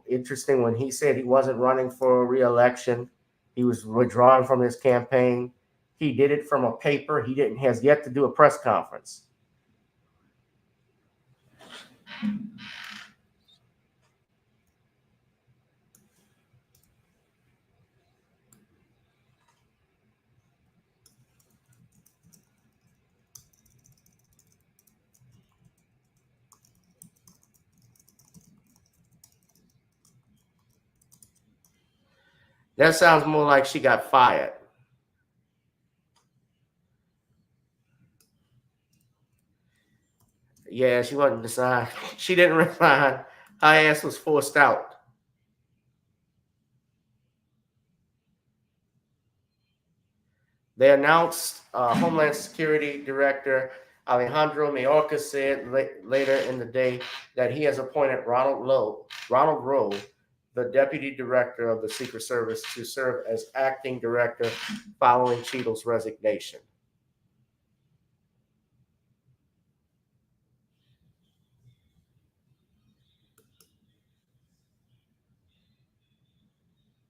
S1: interesting, when he said he wasn't running for re-election, he was withdrawing from his campaign. He did it from a paper. He has yet to do a press conference. That sounds more like she got fired. Yeah, she wasn't resigned. She didn't resign. Her ass was forced out. They announced Homeland Security Director Alejandro Mayorkas said later in the day that he has appointed Ronald Rowe, the Deputy Director of the Secret Service, to serve as acting director following Cheadle's resignation.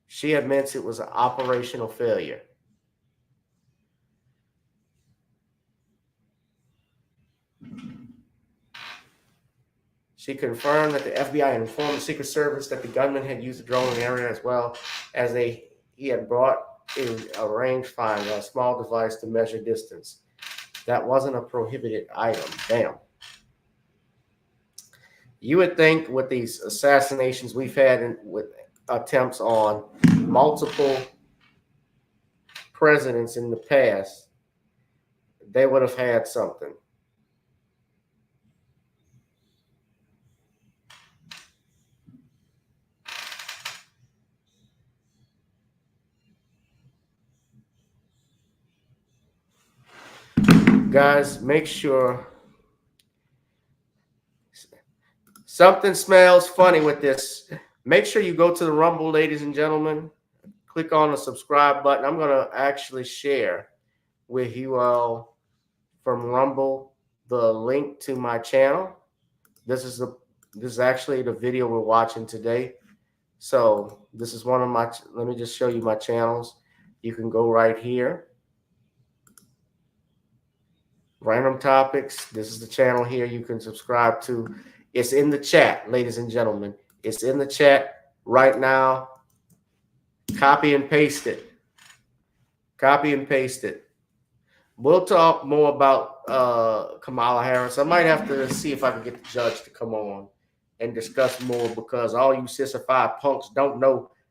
S1: She admits it was an operational failure. She confirmed that the FBI informed the Secret Service that the gunman had used a drone in the area, as well as he had brought in a rangefinder, a small device to measure distance. That wasn't a prohibited item. Damn. You would think with these assassinations we've had with attempts on multiple presidents in the past, they would have had something. Guys, make sure something smells funny with this. Make sure you go to the Rumble, ladies and gentlemen. Click on the subscribe button. I'm going to actually share with you all from Rumble the link to my channel. This is actually the video we're watching today. So this is one of my, let me just show you my channels. You can go right here. Random topics. This is the channel here you can subscribe to. It's in the chat, ladies and gentlemen. It's in the chat right now. Copy and paste it. Copy and paste it. We'll talk more about Kamala Harris. I might have to see if I can get the judge to come on and discuss more, because all you sissified punks don't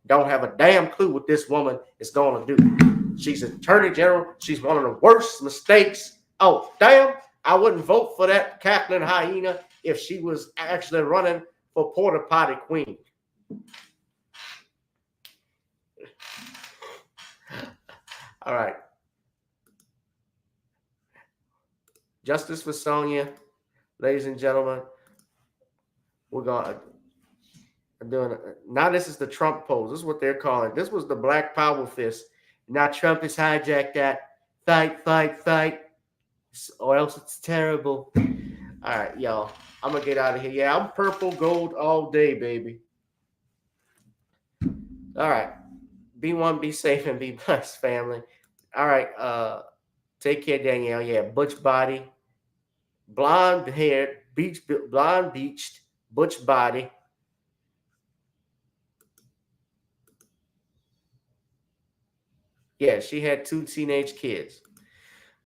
S1: have a damn clue what this woman is going to do. She's Attorney General. She's one of the worst mistakes. Oh, damn. I wouldn't vote for that cackling hyena if she was actually running for porta potty queen. All right. Justice for Sonya, ladies and gentlemen. We're going to do now. This is the Trump pose. This is what they're calling. This was the Black Power fist. Now Trump has hijacked that. Fight, fight, fight, or else it's terrible. All right, y'all. I'm gonna get out of here. Yeah, I'm purple gold all day, baby. All right. Be one, be safe, and be blessed, family. All right. Take care, Danielle. Yeah, butch body, blonde hair, blonde beached, butch body. Yeah, she had 2 teenage kids.